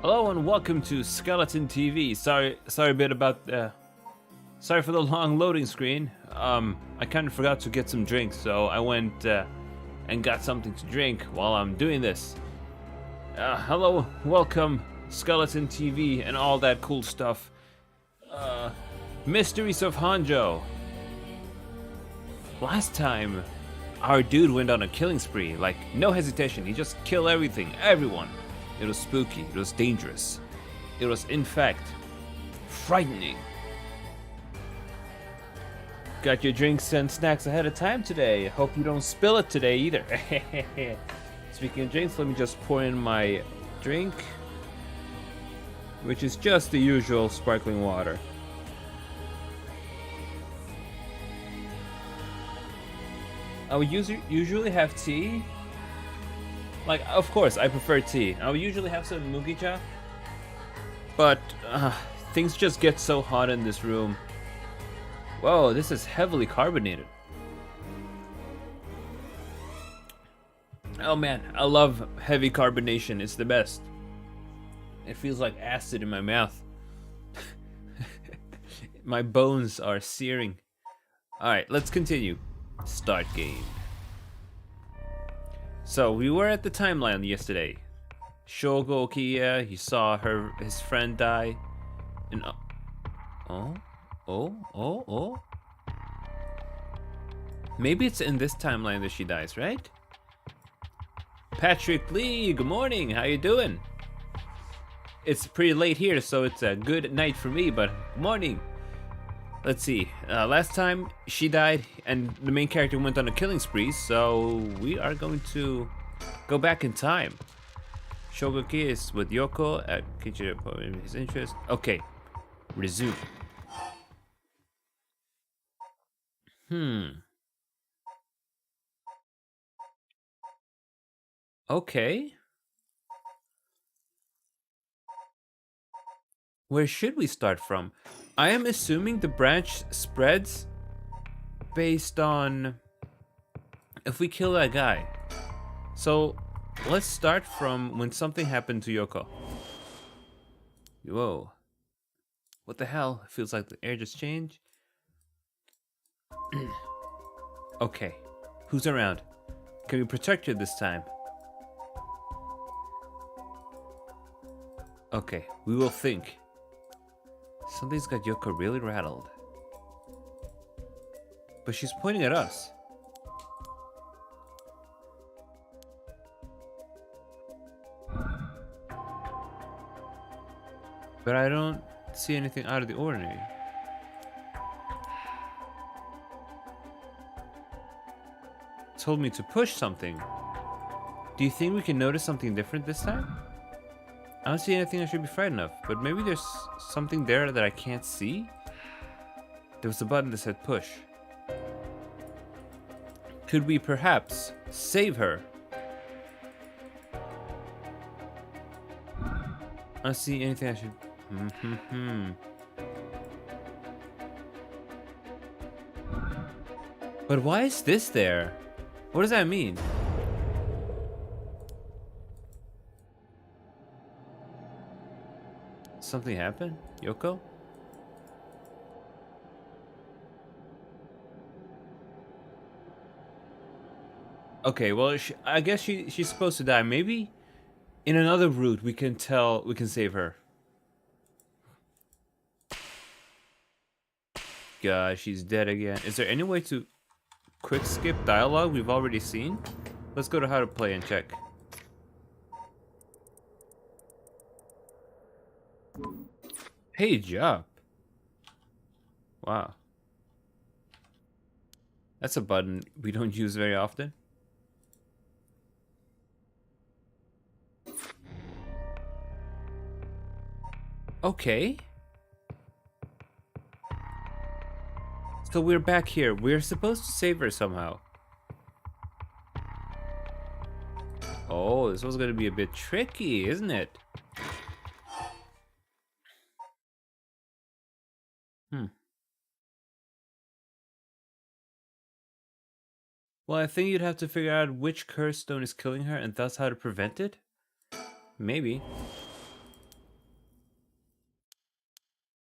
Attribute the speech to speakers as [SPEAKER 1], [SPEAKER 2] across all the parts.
[SPEAKER 1] Hello and welcome to Skeleton TV. Sorry a bit about sorry for the long loading screen. I kind of forgot to get some drinks, so I went and got something to drink while I'm doing this. Hello, welcome Skeleton TV and all that cool stuff. Mysteries of Hanjo. Last time, our dude went on a killing spree, like no hesitation. He just killed everyone. It was spooky, it was dangerous. It was, in fact, frightening. Got your drinks and snacks ahead of time today. Hope you don't spill it today either. Speaking of drinks, let me just pour in my drink, which is just the usual sparkling water. I would usually have tea. Like, of course, I prefer tea. I would usually have some mugicha, but things just get so hot in this room. Whoa, this is heavily carbonated. Oh man, I love heavy carbonation. It's the best. It feels like acid in my mouth. My bones are searing. Alright, let's continue. Start game. So we were at the timeline yesterday. Shogo Kiya, he saw his friend die, and oh. Maybe it's in this timeline that she dies, right? Patrick Lee, good morning. How you doing? It's pretty late here, so it's a good night for me. But morning. Let's see. Last time she died, and the main character went on a killing spree, so we are going to go back in time. Shogoki is with Yoko at Kichiro, his interest. Okay, resume. Okay. Where should we start from? I am assuming the branch spreads based on if we kill that guy. So let's start from when something happened to Yoko. Whoa. What the hell? It feels like the air just changed. Okay. Who's around? Can we protect her this time? Okay, we will think. Something's got Yoko really rattled. But she's pointing at us. But I don't see anything out of the ordinary. Told me to push something. Do you think we can notice something different this time? I don't see anything I should be frightened of, but maybe there's something there that I can't see? There was a button that said push. Could we perhaps save her? I don't see anything I should... But why is this there? What does that mean? Something happened? Yoko? Okay, well, I guess she's supposed to die. Maybe in another route we can save her. God, she's dead again. Is there any way to quick skip dialogue we've already seen? Let's go to how to play and check. Page up. Wow. That's a button we don't use very often. Okay. So we're back here. We're supposed to save her somehow. Oh, this was gonna be a bit tricky, isn't it? Well, I think you'd have to figure out which curse stone is killing her and thus how to prevent it? Maybe.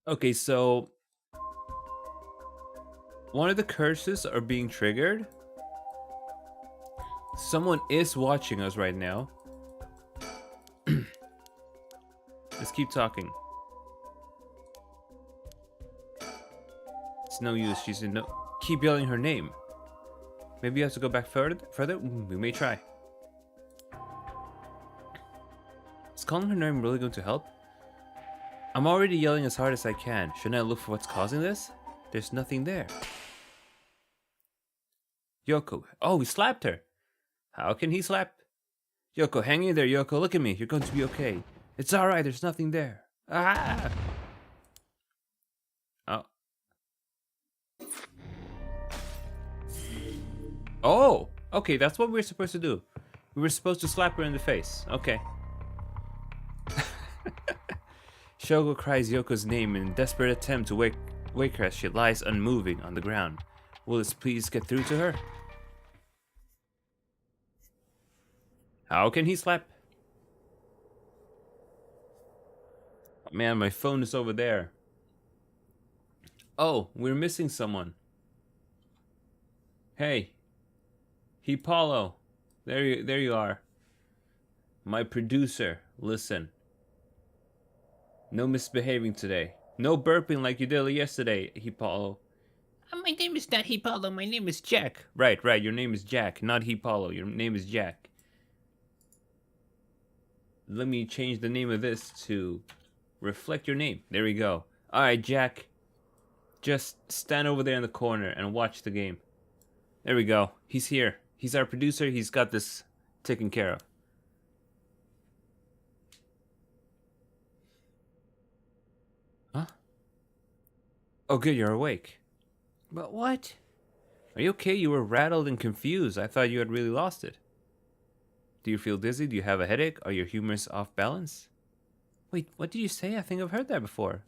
[SPEAKER 1] Okay, so one of the curses are being triggered. Someone is watching us right now. Let's keep talking. It's no use. She's in no. Keep yelling her name. Maybe you have to go back further. We may try. Is calling her name really going to help? I'm already yelling as hard as I can. Shouldn't I look for what's causing this? There's nothing there. Yoko. Oh, he slapped her. How can he slap? Yoko, hang in there, Yoko. Look at me. You're going to be okay. It's alright. There's nothing there. Ah! Oh. Oh! Okay, that's what we were supposed to do. We were supposed to slap her in the face. Okay. Shogo cries Yoko's name in a desperate attempt to wake her as she lies unmoving on the ground. Will this please get through to her? How can he slap? Oh, man, my phone is over there. Oh, we're missing someone. Hey. Paulo. There you are. My producer, listen. No misbehaving today. No burping like you did yesterday, Paulo. My name is not Paulo, my name is Jack. Right, your name is Jack, not Paulo. Your name is Jack. Let me change the name of this to reflect your name. There we go. Alright, Jack. Just stand over there in the corner and watch the game. There we go. He's here. He's our producer. He's got this taken care of. Huh? Oh, good. You're awake. But what? Are you okay? You were rattled and confused. I thought you had really lost it. Do you feel dizzy? Do you have a headache? Are your humors off balance? Wait, what did you say? I think I've heard that before.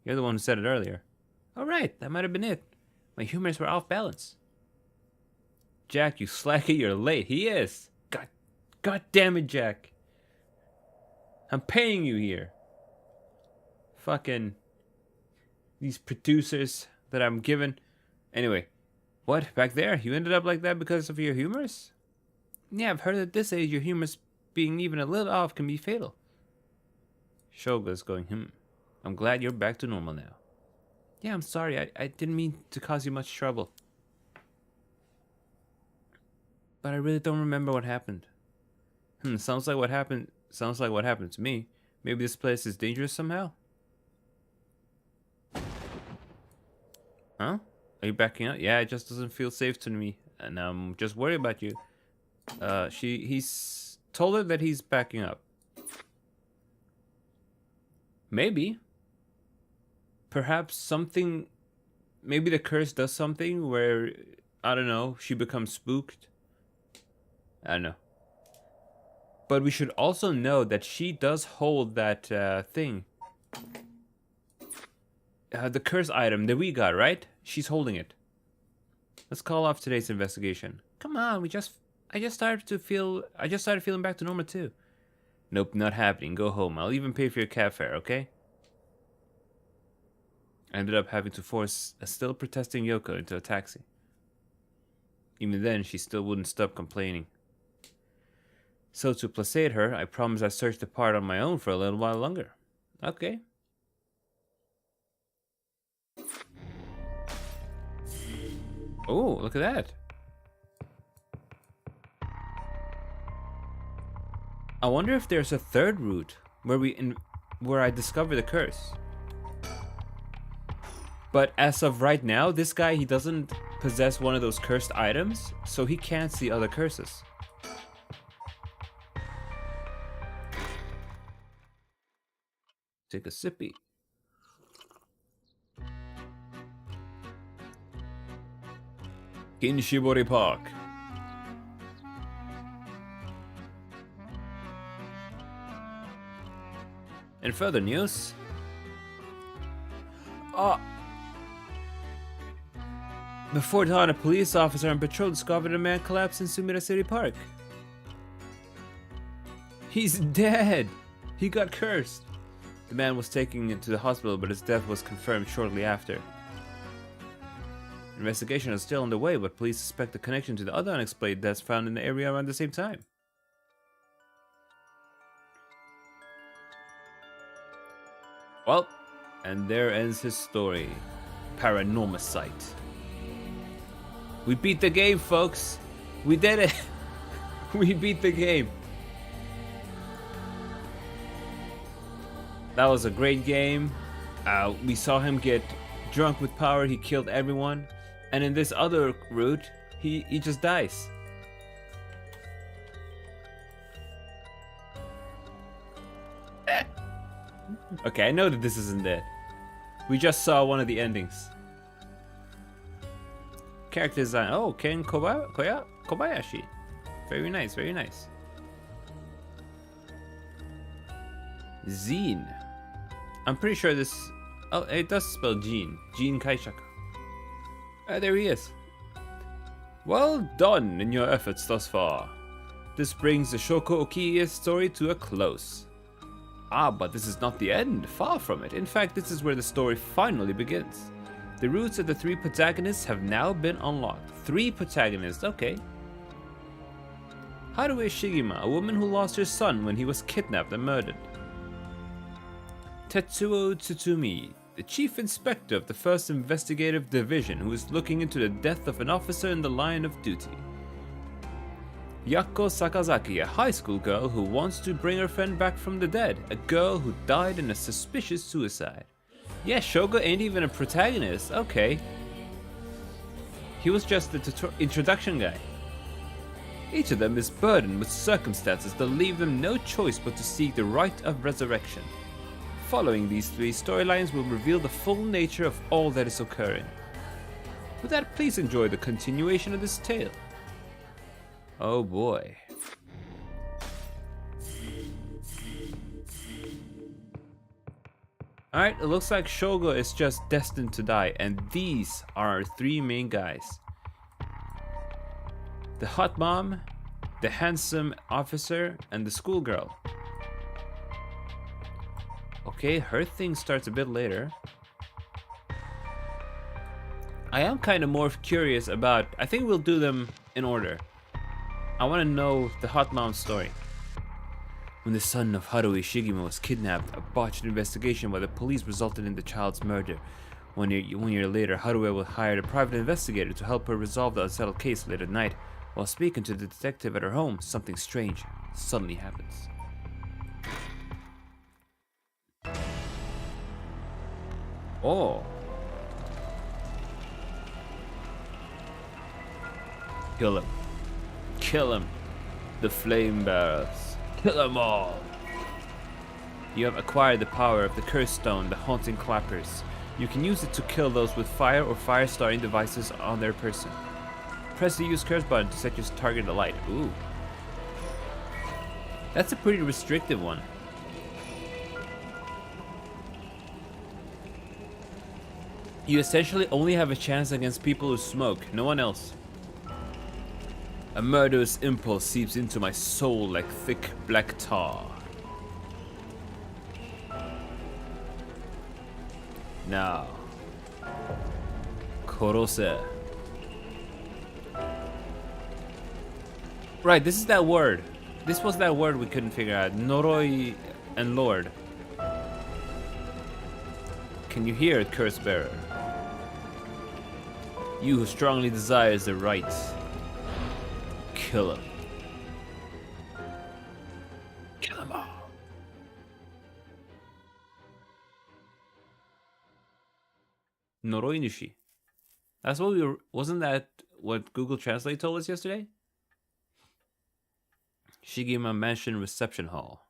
[SPEAKER 1] You're the one who said it earlier. All right, that might have been it. My humors were off balance. Jack, you slacker, you're late. He is. God damn it, Jack. I'm paying you here. Fucking these producers that I'm given. Anyway, what? Back there? You ended up like that because of your humors? Yeah, I've heard at this age your humors being even a little off can be fatal. Shoga's going, I'm glad you're back to normal now. Yeah, I'm sorry. I didn't mean to cause you much trouble. But I really don't remember what happened. Sounds like what happened to me. Maybe this place is dangerous somehow? Huh? Are you backing out? Yeah, it just doesn't feel safe to me. And I'm just worried about you. He's told her that he's backing up. Maybe. Perhaps maybe the curse does something where, I don't know, she becomes spooked. I don't know. But we should also know that she does hold that thing. The curse item that we got, right? She's holding it. Let's call off today's investigation. Come on, I just started feeling back to normal too. Nope, not happening. Go home. I'll even pay for your cab fare, okay? I ended up having to force a still protesting Yoko into a taxi. Even then, she still wouldn't stop complaining. So to placate her, I promised I'd search the part on my own for a little while longer. Okay. Oh, look at that. I wonder if there's a third route where I discover the curse. But as of right now, this guy, he doesn't possess one of those cursed items, so he can't see other curses. Take a sippy. Kinshibori Park. In further news, before dawn, a police officer on patrol discovered a man collapsed in Sumida City Park. He's dead. He got cursed. The man was taken to the hospital, but his death was confirmed shortly after. Investigation is still underway, but police suspect a connection to the other unexplained deaths found in the area around the same time. Well, and there ends his story. Paranormasight. We beat the game, folks. We did it. We beat the game. That was a great game. We saw him get drunk with power. He killed everyone. And in this other route, he just dies. Okay, I know that this isn't it. We just saw one of the endings. Character design. Oh, Ken Kobayashi. Very nice, very nice. Zine. I'm pretty sure this... Oh, it does spell Gene. Gene Kaishaka. There he is. Well done in your efforts thus far. This brings the Shoko Okiye story to a close. Ah, but this is not the end. Far from it. In fact, this is where the story finally begins. The roots of the 3 protagonists have now been unlocked. 3 protagonists, okay. Haruhi Shigima, a woman who lost her son when he was kidnapped and murdered. Tetsuo Tsutsumi, the chief inspector of the 1st Investigative Division who is looking into the death of an officer in the line of duty. Yako Sakazaki, a high school girl who wants to bring her friend back from the dead, a girl who died in a suspicious suicide. Yeah, Shogo ain't even a protagonist, okay. He was just the introduction guy. Each of them is burdened with circumstances that leave them no choice but to seek the rite of resurrection. Following these 3 storylines will reveal the full nature of all that is occurring. With that, please enjoy the continuation of this tale. Oh boy. Alright, it looks like Shogo is just destined to die, and these are our 3 main guys. The hot mom, the handsome officer, and the schoolgirl. Okay, her thing starts a bit later. I am kind of more curious about... I think we'll do them in order. I want to know the hot mom's story. When the son of Haruhi Shigima was kidnapped, a botched investigation by the police resulted in the child's murder. One year later, Haruhi hired a private investigator to help her resolve the unsettled case late at night. While speaking to the detective at her home, something strange suddenly happens. Oh. Kill him. Kill him. The flame bearers. Kill them all. You have acquired the power of the curse stone, the haunting clappers. You can use it to kill those with fire or fire starting devices on their person. Press the use curse button to set your target alight. Ooh. That's a pretty restrictive one. You essentially only have a chance against people who smoke, no one else. A murderous impulse seeps into my soul like thick black tar. Now, Korose. Right, this is that word. This was that word we couldn't figure out. Noroi and Lord. Can you hear it, Curse Bearer? You who strongly desires the right. Kill him. Kill them all. Noroi Nushi. That's what we were... Wasn't that what Google Translate told us yesterday? Shigima Mansion Reception Hall.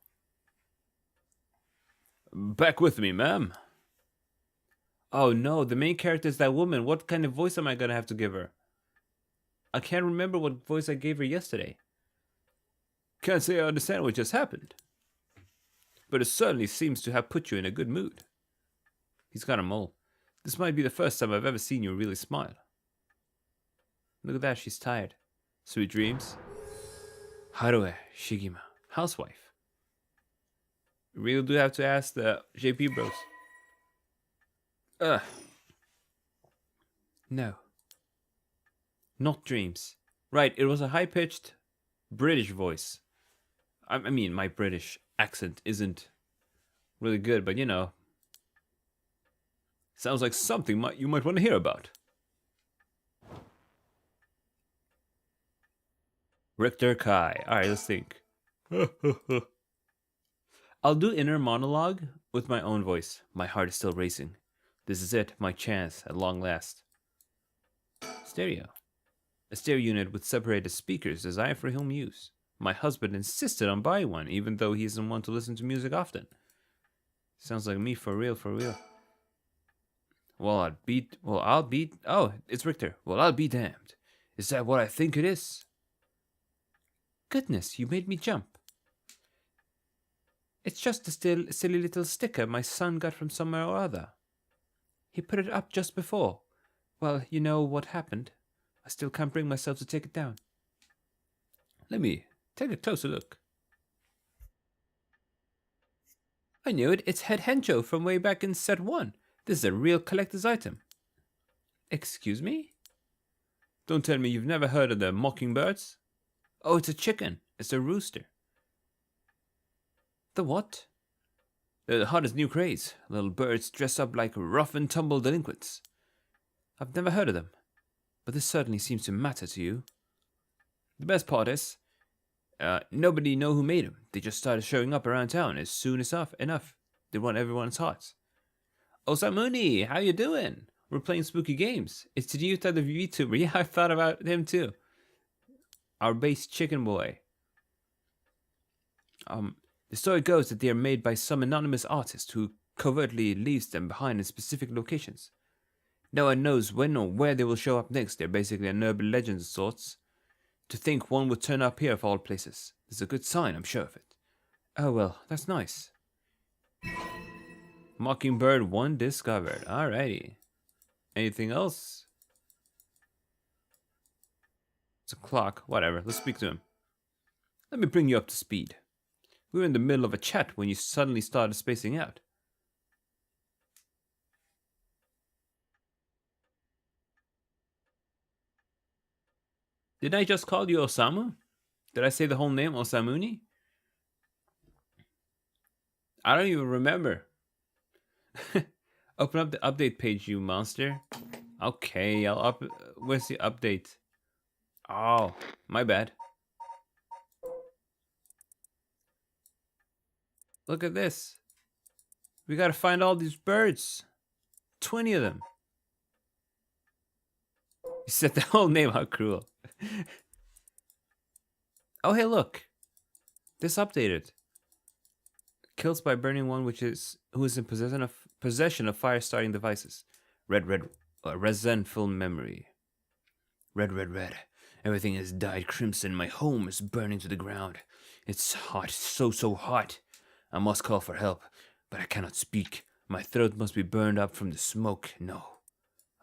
[SPEAKER 1] Back with me, ma'am. Oh no, the main character is that woman. What kind of voice am I gonna have to give her? I can't remember what voice I gave her yesterday. Can't say I understand what just happened. But it certainly seems to have put you in a good mood. He's got a mole. This might be the first time I've ever seen you really smile. Look at that, she's tired. Sweet dreams. Haruhi Shigima, housewife. Really do have to ask the JP bros. Ugh. No. Not dreams. Right, it was a high pitched British voice. I mean, my British accent isn't really good, but you know, sounds like something you might want to hear about. Richter Kai. Alright, let's think. I'll do inner monologue with my own voice. My heart is still racing. This is it, my chance at long last. Stereo. A stereo unit with separated speakers designed for home use. My husband insisted on buying one, even though he isn't one to listen to music often. Sounds like me for real, for real. Oh, it's Richter. Well, I'll be damned. Is that what I think it is? Goodness, you made me jump. It's just a silly little sticker my son got from somewhere or other. He put it up just before. Well, you know what happened. I still can't bring myself to take it down. Let me take a closer look. I knew it. It's Head Hencho from way back in set 1. This is a real collector's item. Excuse me? Don't tell me you've never heard of the mockingbirds? Oh, it's a chicken. It's a rooster. The what? They're the hottest new craze. Little birds dressed up like rough and tumble delinquents. I've never heard of them, but this certainly seems to matter to you. The best part is, nobody know who made them. They just started showing up around town as soon as enough. They won everyone's hearts. Osamuni, how you doing? We're playing spooky games. It's the youth of the Vtuber. Yeah, I thought about him too. Our base chicken boy. The story goes that they are made by some anonymous artist who covertly leaves them behind in specific locations. No one knows when or where they will show up next. They're basically an urban legend of sorts. To think one would turn up here of all places is a good sign, I'm sure of it. Oh well, that's nice. Mockingbird 1 discovered. Alrighty. Anything else? It's a clock. Whatever. Let's speak to him. Let me bring you up to speed. We were in the middle of a chat when you suddenly started spacing out. Did I just call you Osamu? Did I say the whole name Osamuni? I don't even remember. Open up the update page, you monster. Okay, where's the update? Oh, my bad. Look at this. We gotta find all these birds. 20 of them. You said the whole name, how cruel. Oh, hey, look. This updated. Kills by burning one who is in possession of fire starting devices. Resentful memory. Red. Everything has dyed crimson. My home is burning to the ground. It's hot, so hot. I must call for help, but I cannot speak. My throat must be burned up from the smoke. No,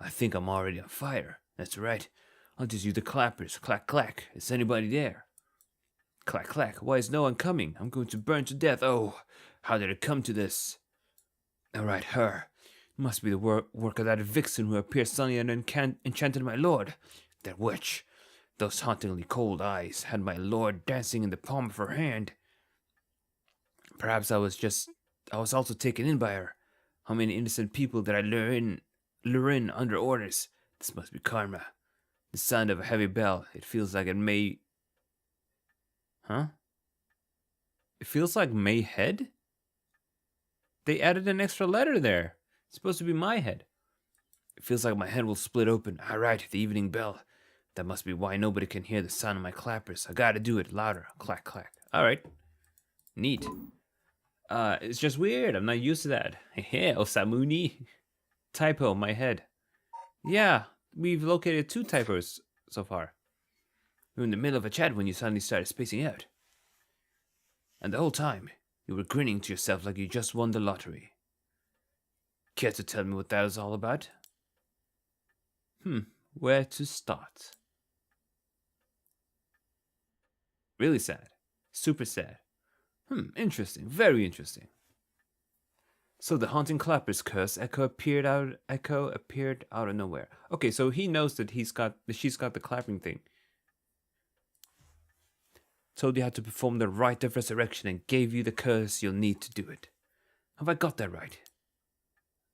[SPEAKER 1] I think I'm already on fire. That's right. I'll just use the clappers. Clack, clack. Is anybody there? Clack, clack. Why is no one coming? I'm going to burn to death. Oh, how did it come to this? All right, her. It must be the work of that vixen who appeared suddenly and enchanted my lord. That witch. Those hauntingly cold eyes had my lord dancing in the palm of her hand. Perhaps I was also taken in by her. How many innocent people did I lure in under orders? This must be karma. The sound of a heavy bell. It feels like it may... Huh? It feels like may head? They added an extra letter there. It's supposed to be my head. It feels like my head will split open. Alright, the evening bell. That must be why nobody can hear the sound of my clappers. I gotta do it louder. Clack, clack. Alright. Neat. It's just weird. I'm not used to that. Hey, Osamuni. Typo, my head. Yeah, we've located 2 typos so far. We were in the middle of a chat when you suddenly started spacing out. And the whole time, you were grinning to yourself like you just won the lottery. Care to tell me what that was all about? Where to start? Really sad. Super sad. Interesting. Very interesting. So the haunting clapper's curse echo appeared out of nowhere. Okay, so he knows that she's got the clapping thing. Told you how to perform the rite of resurrection and gave you the curse you'll need to do it. Have I got that right?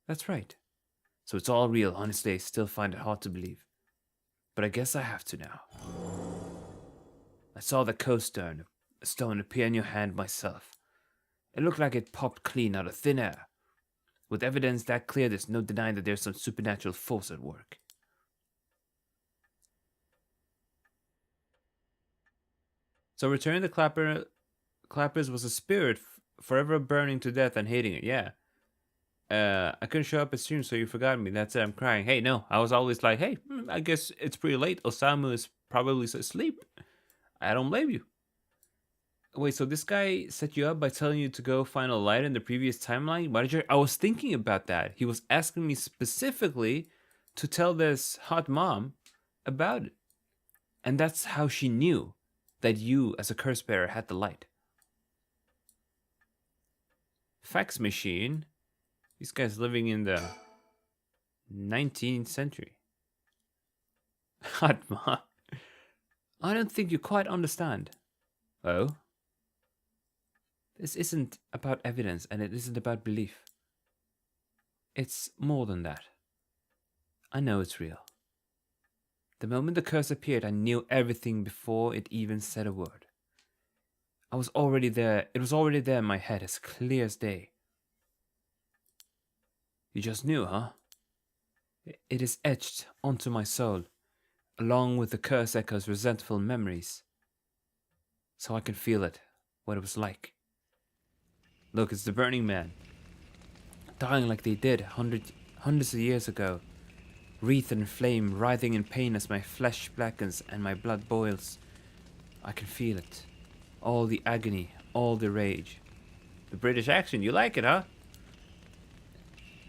[SPEAKER 1] That's right. So it's all real. Honestly, I still find it hard to believe. But I guess I have to now. I saw the stone appear in your hand myself. It looked like it popped clean out of thin air. With evidence that clear, there's no denying that there's some supernatural force at work. So returning the clappers was a spirit forever burning to death and hating it. Yeah. I couldn't show up at stream, so you forgot me. That's it. I'm crying. Hey, no. I was always like, hey, I guess it's pretty late. Osamu is probably asleep. I don't blame you. Wait, so this guy set you up by telling you to go find a light in the previous timeline? Why did you? I was thinking about that. He was asking me specifically to tell this hot mom about it. And that's how she knew that you, as a curse bearer, had the light. Fax machine? This guy's living in the 19th century. Hot mom. I don't think you quite understand. Oh? This isn't about evidence, and it isn't about belief. It's more than that. I know it's real. The moment the curse appeared, I knew everything before it even said a word. I was already there. It was already there in my head, as clear as day. You just knew, huh? It is etched onto my soul, along with the curse echo's resentful memories. So I can feel it, what it was like. Look, it's the Burning Man. Dying like they did hundreds of years ago. Wreath and flame, writhing in pain as my flesh blackens and my blood boils. I can feel it. All the agony, all the rage. The British accent, you like it, huh?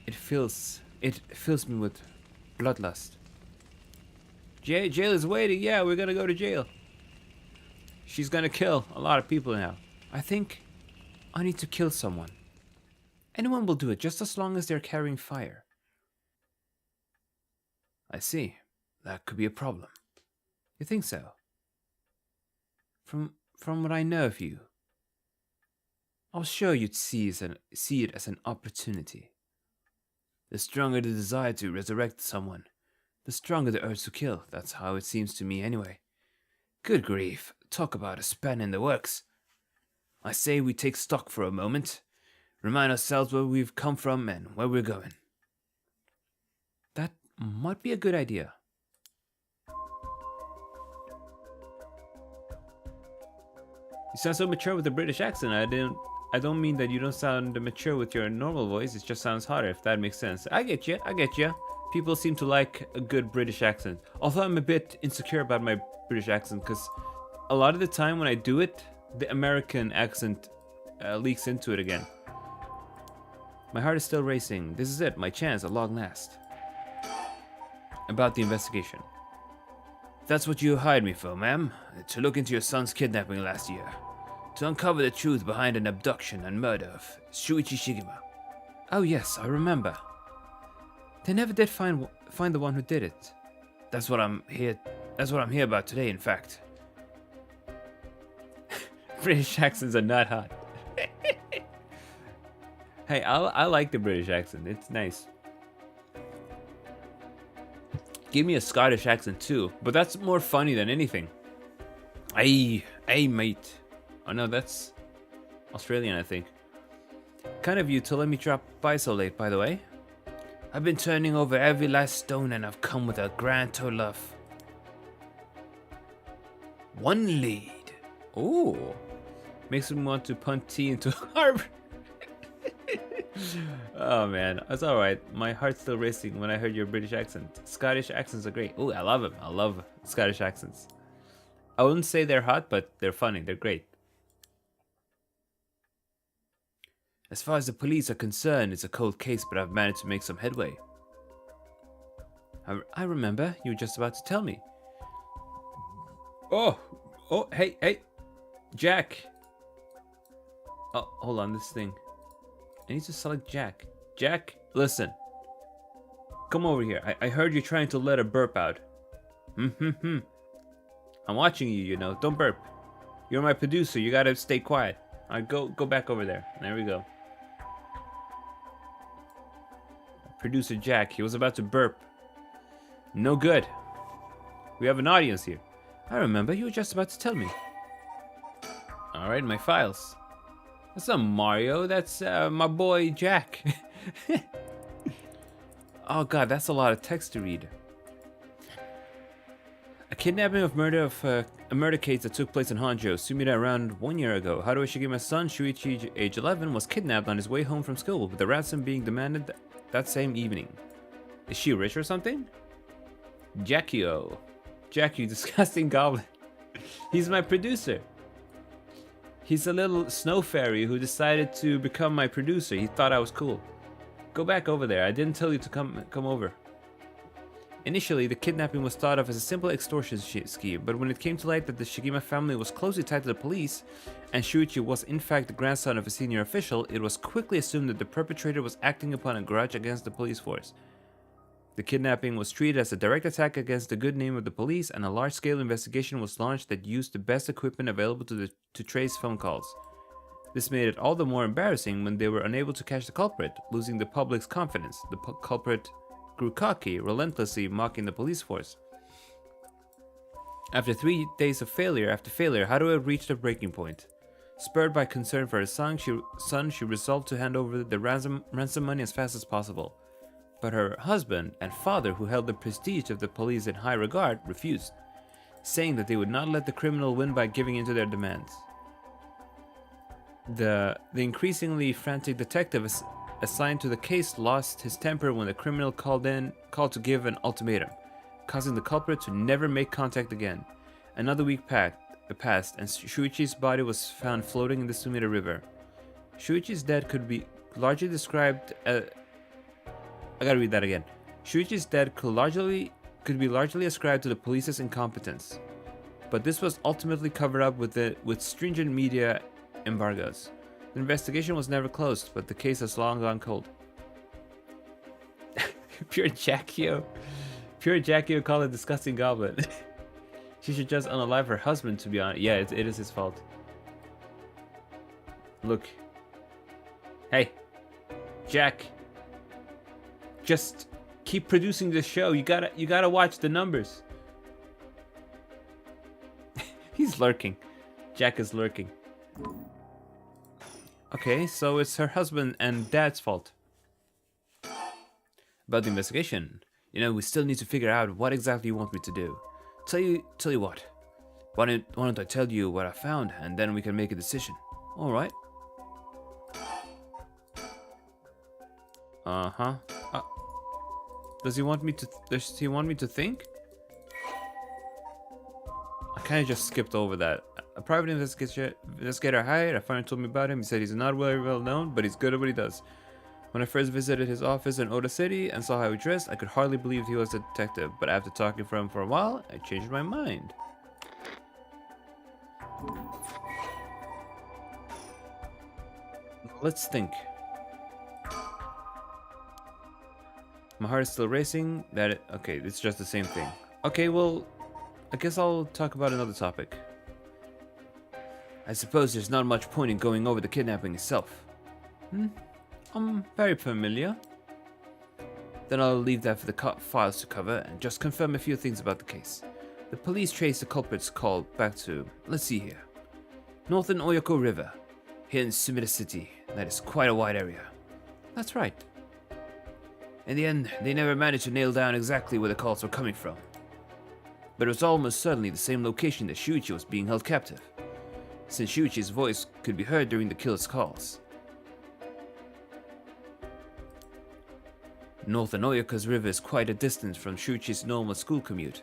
[SPEAKER 1] It fills me with bloodlust. Jail is waiting. Yeah, we're gonna go to jail. She's gonna kill a lot of people now. I think I need to kill someone. Anyone will do it, just as long as they're carrying fire. I see. That could be a problem. You think so? From what I know of you, I was sure you'd see it as an opportunity. The stronger the desire to resurrect someone, the stronger the urge to kill. That's how it seems to me anyway. Good grief, talk about a span in the works. I say we take stock for a moment, remind ourselves where we've come from and where we're going. That might be a good idea. You sound so mature with a British accent. I don't mean that you don't sound mature with your normal voice. It just sounds hotter, if that makes sense. I get you. People seem to like a good British accent. Although I'm a bit insecure about my British accent, because a lot of the time when I do it, the American accent leaks into it again. My heart is still racing. This is it, my chance at long last. About the investigation. That's what you hired me for, ma'am. To look into your son's kidnapping last year. To uncover the truth behind an abduction and murder of Shuichi Shigema. Oh yes, I remember. They never did find the one who did it. That's what I'm here about today, in fact. British accents are not hot. Hey, I like the British accent. It's nice. Give me a Scottish accent too, but that's more funny than anything. Hey, mate. Oh no, that's Australian, I think. Kind of you to let me drop by so late, by the way. I've been turning over every last stone and I've come with a grand total of 1 lead. Ooh. Makes me want to punt tea into harbor. Oh man, that's alright. My heart's still racing when I heard your British accent. Scottish accents are great. Ooh, I love them. I love Scottish accents. I wouldn't say they're hot, but they're funny. They're great. As far as the police are concerned, it's a cold case, but I've managed to make some headway. I remember, you were just about to tell me. Oh, hey, Jack. Oh, hold on, this thing. I need to select Jack. Jack, listen. Come over here. I heard you trying to let a burp out. I'm watching you, you know. Don't burp. You're my producer. You gotta stay quiet. Alright, go back over there. There we go. Producer Jack, he was about to burp. No good. We have an audience here. I remember, you were just about to tell me. Alright, my files. That's not Mario, that's my boy Jack. Oh god, that's a lot of text to read. A kidnapping of a murder case that took place in Honjo, Sumida around 1 year ago. Haruo Shigima's son, Shuichi, age 11, was kidnapped on his way home from school, with the ransom being demanded that same evening. Is she rich or something? Jackie-o. Jackie, disgusting goblin. He's my producer. He's a little snow fairy who decided to become my producer. He thought I was cool. Go back over there. I didn't tell you to come over. Initially, the kidnapping was thought of as a simple extortion scheme, but when it came to light that the Shigima family was closely tied to the police, and Shuichi was in fact the grandson of a senior official, it was quickly assumed that the perpetrator was acting upon a grudge against the police force. The kidnapping was treated as a direct attack against the good name of the police, and a large-scale investigation was launched that used the best equipment available to trace phone calls. This made it all the more embarrassing when they were unable to catch the culprit, losing the public's confidence. The culprit grew cocky, relentlessly mocking the police force. After 3 days of failure after failure, Haruo reached a breaking point. Spurred by concern for her son, she resolved to hand over the ransom money as fast as possible. But her husband and father, who held the prestige of the police in high regard, refused, saying that they would not let the criminal win by giving in to their demands. The increasingly frantic detective assigned to the case lost his temper when the criminal called to give an ultimatum, causing the culprit to never make contact again. Another week passed, and Shuichi's body was found floating in the Sumida River. Shuichi's death could be largely described as... I gotta read that again. Shuichi's death could be largely ascribed to the police's incompetence, but this was ultimately covered up with stringent media embargoes. The investigation was never closed, but the case has long gone cold. Pure Jackie-o called a disgusting goblin. She should just unalive her husband, to be honest. Yeah, it is his fault. Look. Hey, Jack. Just keep producing this show. You gotta watch the numbers. He's lurking. Jack is lurking. Okay, so it's her husband and dad's fault. About the investigation, you know, we still need to figure out what exactly you want me to do. Tell you what. Why don't I tell you what I found, and then we can make a decision. All right. Does he want me to think? I kind of just skipped over that. A private investigator hired. A friend told me about him. He said he's not very well known, but he's good at what he does. When I first visited his office in Oda City and saw how he dressed, I could hardly believe he was a detective. But after talking to him for a while, I changed my mind. Let's think. My heart is still racing. Okay, it's just the same thing. Okay, well, I guess I'll talk about another topic. I suppose there's not much point in going over the kidnapping itself. I'm very familiar. Then I'll leave that for the files to cover and just confirm a few things about the case. The police traced the culprit's call back to, let's see here, Northern Oyoko River, here in Sumida City. That is quite a wide area. That's right. In the end, they never managed to nail down exactly where the calls were coming from. But it was almost certainly the same location that Shuichi was being held captive, since Shuichi's voice could be heard during the killer's calls. Northern Oyoko's river is quite a distance from Shuichi's normal school commute.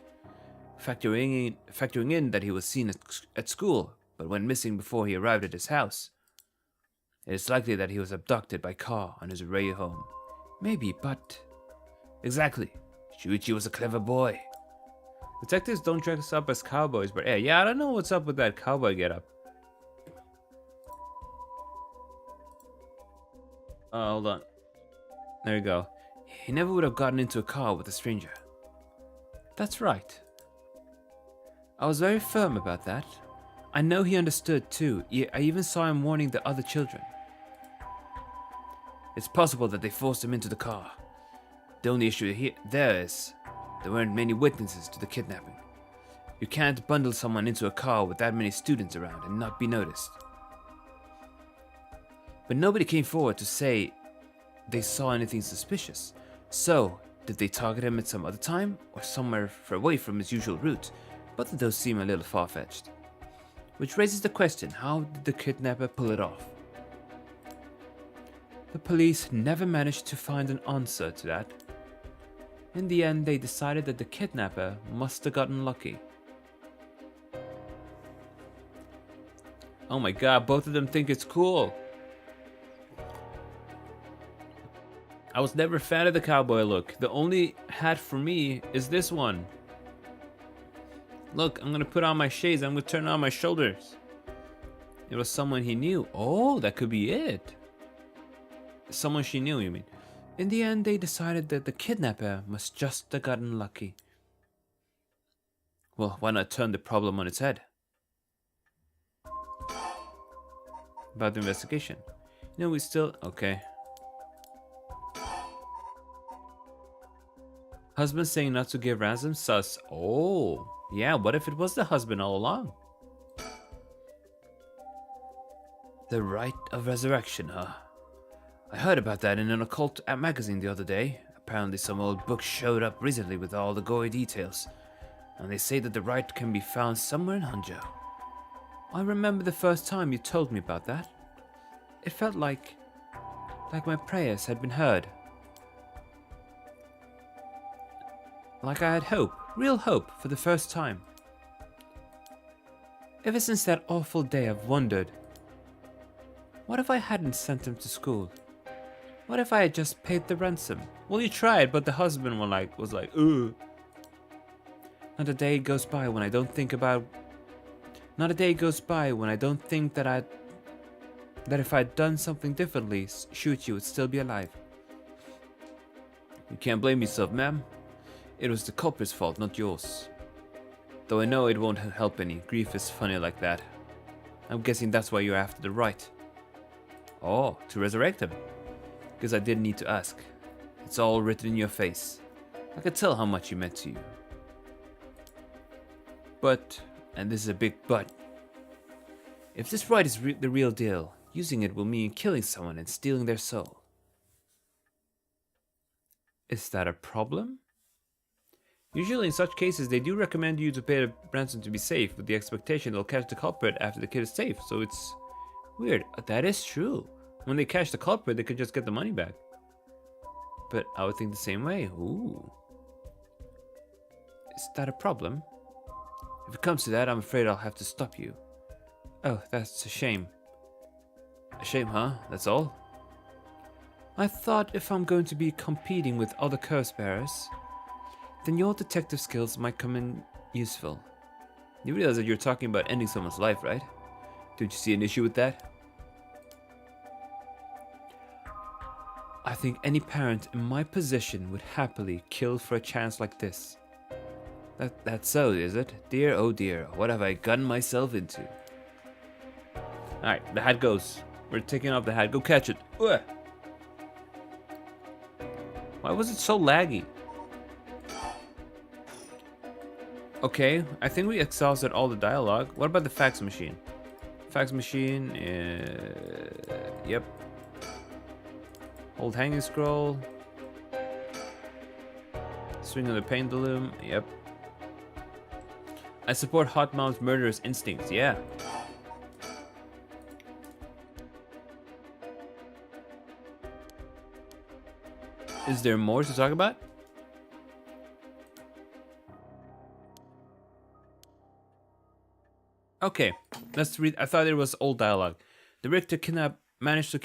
[SPEAKER 1] Factoring in that he was seen at school, but went missing before he arrived at his house. It is likely that he was abducted by car on his way home. Maybe, but... Exactly. Shuichi was a clever boy. Detectives don't dress up as cowboys, but yeah, I don't know what's up with that cowboy getup. Hold on. There you go. He never would have gotten into a car with a stranger. That's right. I was very firm about that. I know he understood too. I even saw him warning the other children. It's possible that they forced him into the car. The only issue there is there weren't many witnesses to the kidnapping. You can't bundle someone into a car with that many students around and not be noticed. But nobody came forward to say they saw anything suspicious. So, did they target him at some other time or somewhere far away from his usual route? Both of those seem a little far-fetched. Which raises the question, how did the kidnapper pull it off? The police never managed to find an answer to that. In the end, they decided that the kidnapper must have gotten lucky. Oh my god, both of them think it's cool. I was never a fan of the cowboy look. The only hat for me is this one. Look, I'm gonna put on my shades. I'm gonna turn on my shoulders. It was someone he knew. Oh, that could be it. Someone she knew, you mean? In the end, they decided that the kidnapper must just have gotten lucky. Well, why not turn the problem on its head? About the investigation. No, we still... Okay. Husband saying not to give ransom? Sus. Oh, yeah, what if it was the husband all along? The rite of resurrection, huh? I heard about that in an occult magazine the other day. Apparently some old book showed up recently with all the gory details. And they say that the rite can be found somewhere in Hangzhou. I remember the first time you told me about that. It felt like my prayers had been heard. Like I had hope, real hope, for the first time. Ever since that awful day I've wondered, what if I hadn't sent him to school? What if I had just paid the ransom? Well, you tried, but the husband was like, ugh. Not a day goes by when I don't think that if I'd done something differently, Shuichi would still be alive. You can't blame yourself, ma'am. It was the culprit's fault, not yours. Though I know it won't help any. Grief is funny like that. I'm guessing that's why you're after the rite. Oh, to resurrect him. Because I didn't need to ask. It's all written in your face. I could tell how much he meant to you. But, and this is a big but, if this rite is the real deal, using it will mean killing someone and stealing their soul. Is that a problem? Usually in such cases, they do recommend you to pay the ransom to be safe, with the expectation they'll catch the culprit after the kid is safe, so it's weird. That is true. When they catch the culprit, they could just get the money back. But I would think the same way. Ooh. Is that a problem? If it comes to that, I'm afraid I'll have to stop you. Oh, that's a shame. A shame, huh? That's all? I thought if I'm going to be competing with other curse bearers, then your detective skills might come in useful. You realize that you're talking about ending someone's life, right? Don't you see an issue with that? I think any parent in my position would happily kill for a chance like this. That's so, is it? Dear, oh dear, what have I gotten myself into? Alright, the hat goes. We're taking off the hat. Go catch it. Ugh. Why was it so laggy? Okay, I think we exhausted all the dialogue. What about the fax machine? Fax machine, yep. Hold hanging scroll. Swing on the pendulum, yep. I support Hot Mom's murderous instincts, yeah. Is there more to talk about? Okay, let's read. I thought it was old dialogue. The kidnapper managed to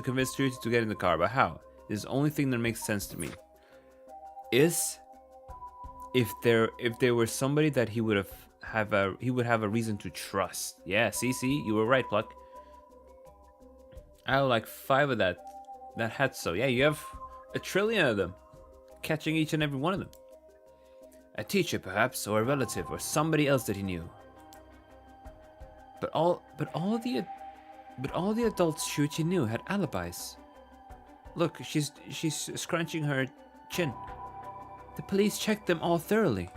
[SPEAKER 1] convince Trudy to get in the car, but how? This is the only thing that makes sense to me. Is if there were somebody that he would have a reason to trust. Yeah, see, you were right, Pluck. I have like 5 of that Hatso. Yeah, you have a trillion of them. Catching each and every one of them. A teacher, perhaps, or a relative, or somebody else that he knew. But all the adults Shuichi knew had alibis. Look, she's scrunching her chin. The police checked them all thoroughly.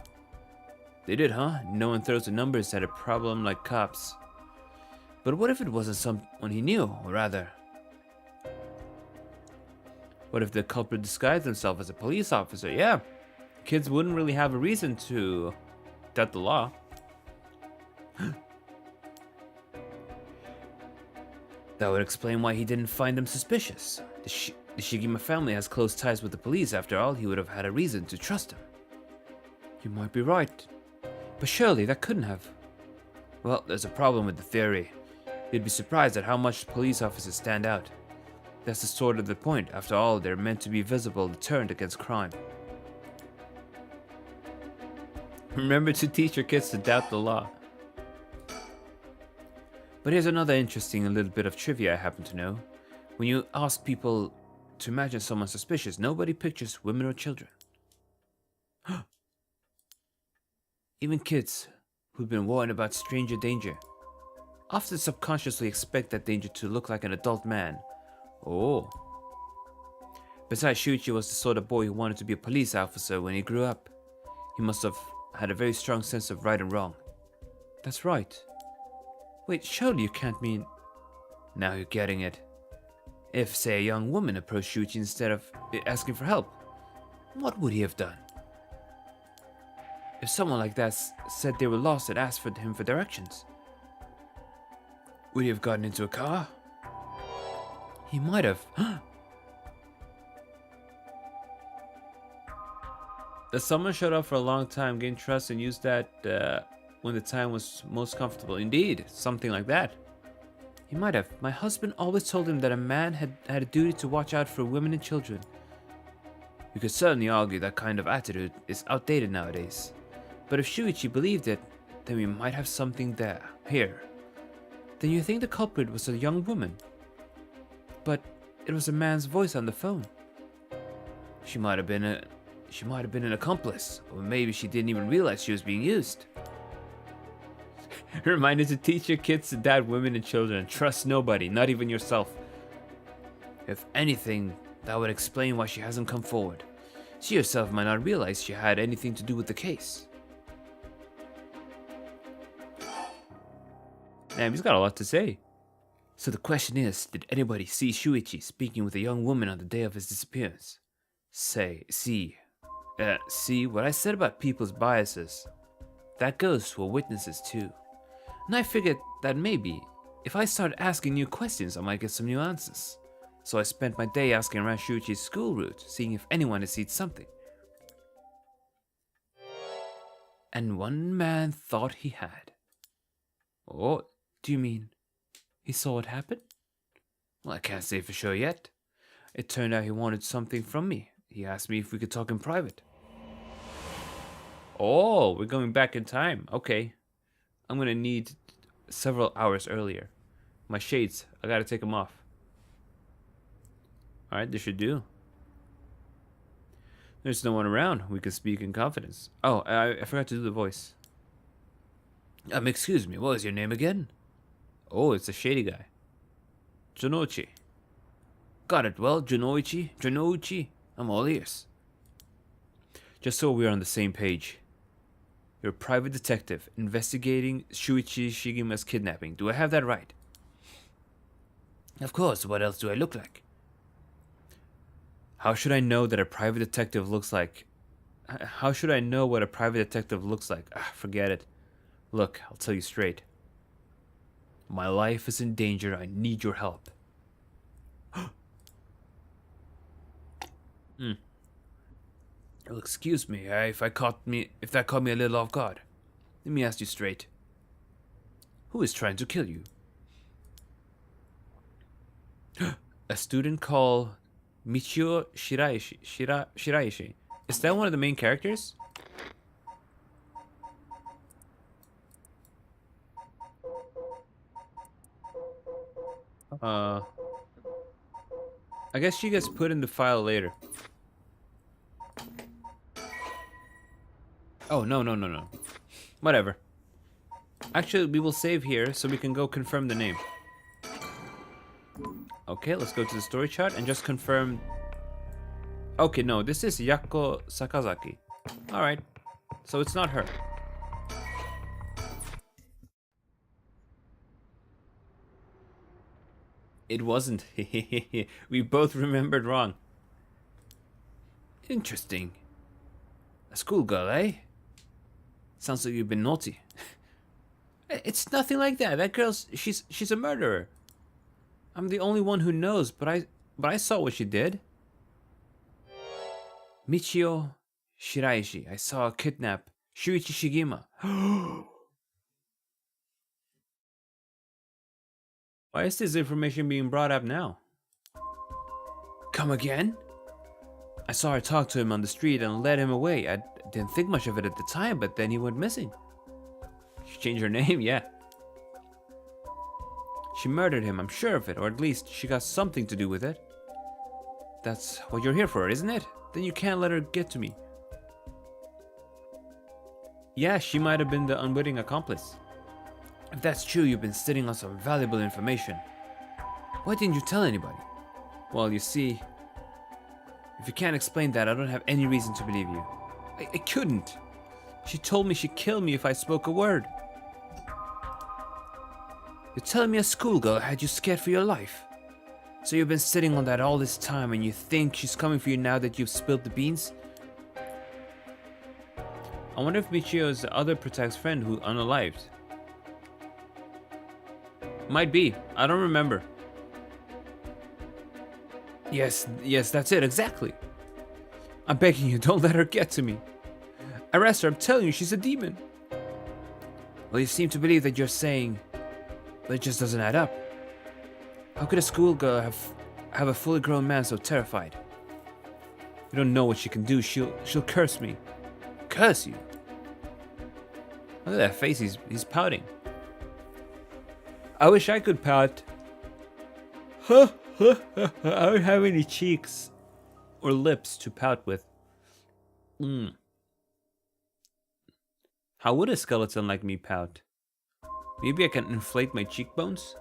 [SPEAKER 1] They did, huh? No one throws the numbers at a problem like cops. But what if it wasn't someone he knew, or rather? What if the culprit disguised himself as a police officer? Yeah, kids wouldn't really have a reason to doubt the law. That would explain why he didn't find them suspicious. The Shigima family has close ties with the police. After all, he would have had a reason to trust them. You might be right. But surely that couldn't have. Well, there's a problem with the theory. You'd be surprised at how much police officers stand out. That's the sort of the point. After all, they're meant to be a visible deterrent against crime. Remember to teach your kids to doubt the law. But here's another interesting little bit of trivia I happen to know. When you ask people to imagine someone suspicious, nobody pictures women or children. Even kids who've been warned about stranger danger often subconsciously expect that danger to look like an adult man. Oh. Besides, Shuichi was the sort of boy who wanted to be a police officer when he grew up. He must have had a very strong sense of right and wrong. That's right. Wait, surely you can't mean... Now you're getting it. If, say, a young woman approached Shuichi instead of asking for help, what would he have done? If someone like that said they were lost and asked for him for directions, would he have gotten into a car? He might have. That someone showed up for a long time, gained trust, and used that when the time was most comfortable. Indeed, something like that. He might have. My husband always told him that a man had a duty to watch out for women and children. You could certainly argue that kind of attitude is outdated nowadays. But if Shuichi believed it, then we might have something here. Then you think the culprit was a young woman. But it was a man's voice on the phone. She might have been an accomplice, or maybe she didn't even realize she was being used. Reminder to teach your kids to doubt women and children. Trust nobody, not even yourself. If anything, that would explain why she hasn't come forward. She herself might not realize she had anything to do with the case. Damn, he's got a lot to say. So the question is, did anybody see Shuichi speaking with a young woman on the day of his disappearance? See what I said about people's biases? That goes for witnesses too. And I figured that maybe, if I started asking new questions, I might get some new answers. So I spent my day asking around Shuichi's school route, seeing if anyone had seen something. And one man thought he had. Oh, do you mean he saw it happen? Well, I can't say for sure yet. It turned out he wanted something from me. He asked me if we could talk in private. Oh, we're going back in time. Okay. I'm gonna need several hours earlier. My shades, I gotta take them off. Alright, this should do. There's no one around. We can speak in confidence. Oh, I forgot to do the voice. Excuse me, what was your name again? Oh, it's a shady guy. Jonoichi. Got it, well, Jonoichi. I'm all ears. Just so we're on the same page. You're a private detective investigating Shuichi Shigima's kidnapping. Do I have that right? Of course, what else do I look like? How should I know that a private detective looks like? How should I know what a private detective looks like? Forget it. Look, I'll tell you straight. My life is in danger. I need your help. Well, excuse me, if that caught me a little off guard. Let me ask you straight. Who is trying to kill you? A student called Michio Shiraishi. Is that one of the main characters? I guess she gets put in the file later. Oh, no, no, no, no. Whatever. Actually, we will save here so we can go confirm the name. Okay, let's go to the story chart and just confirm. Okay, no, this is Yako Sakazaki. Alright, so it's not her. It wasn't. We both remembered wrong. Interesting. A schoolgirl, eh? Sounds like you've been naughty. It's nothing like that. That girl's she's a murderer. I'm the only one who knows, but I saw what she did. Michio Shiraishi. I saw her kidnap Shuichi Shigema. Why is this information being brought up now? Come again? I saw her talk to him on the street and led him away. I didn't think much of it at the time, but then he went missing. She changed her name, yeah. She murdered him, I'm sure of it, or at least she got something to do with it. That's what you're here for, isn't it? Then you can't let her get to me. Yeah, she might have been the unwitting accomplice. If that's true, you've been sitting on some valuable information. Why didn't you tell anybody? Well, you see, if you can't explain that, I don't have any reason to believe you. I couldn't. She told me she'd kill me if I spoke a word. You're telling me a schoolgirl had you scared for your life? So you've been sitting on that all this time and you think she's coming for you now that you've spilled the beans? I wonder if Michio is the other Protect's friend who unalived. Might be. I don't remember. Yes, that's it, exactly. I'm begging you, don't let her get to me. Arrest her, I'm telling you, she's a demon. Well, you seem to believe that you're saying, but it just doesn't add up. How could a schoolgirl have a fully grown man so terrified? You don't know what she can do. She'll curse me. Curse you? Look at that face, he's pouting. I wish I could pout. I don't have any cheeks or lips to pout with. How would a skeleton like me pout? Maybe I can inflate my cheekbones?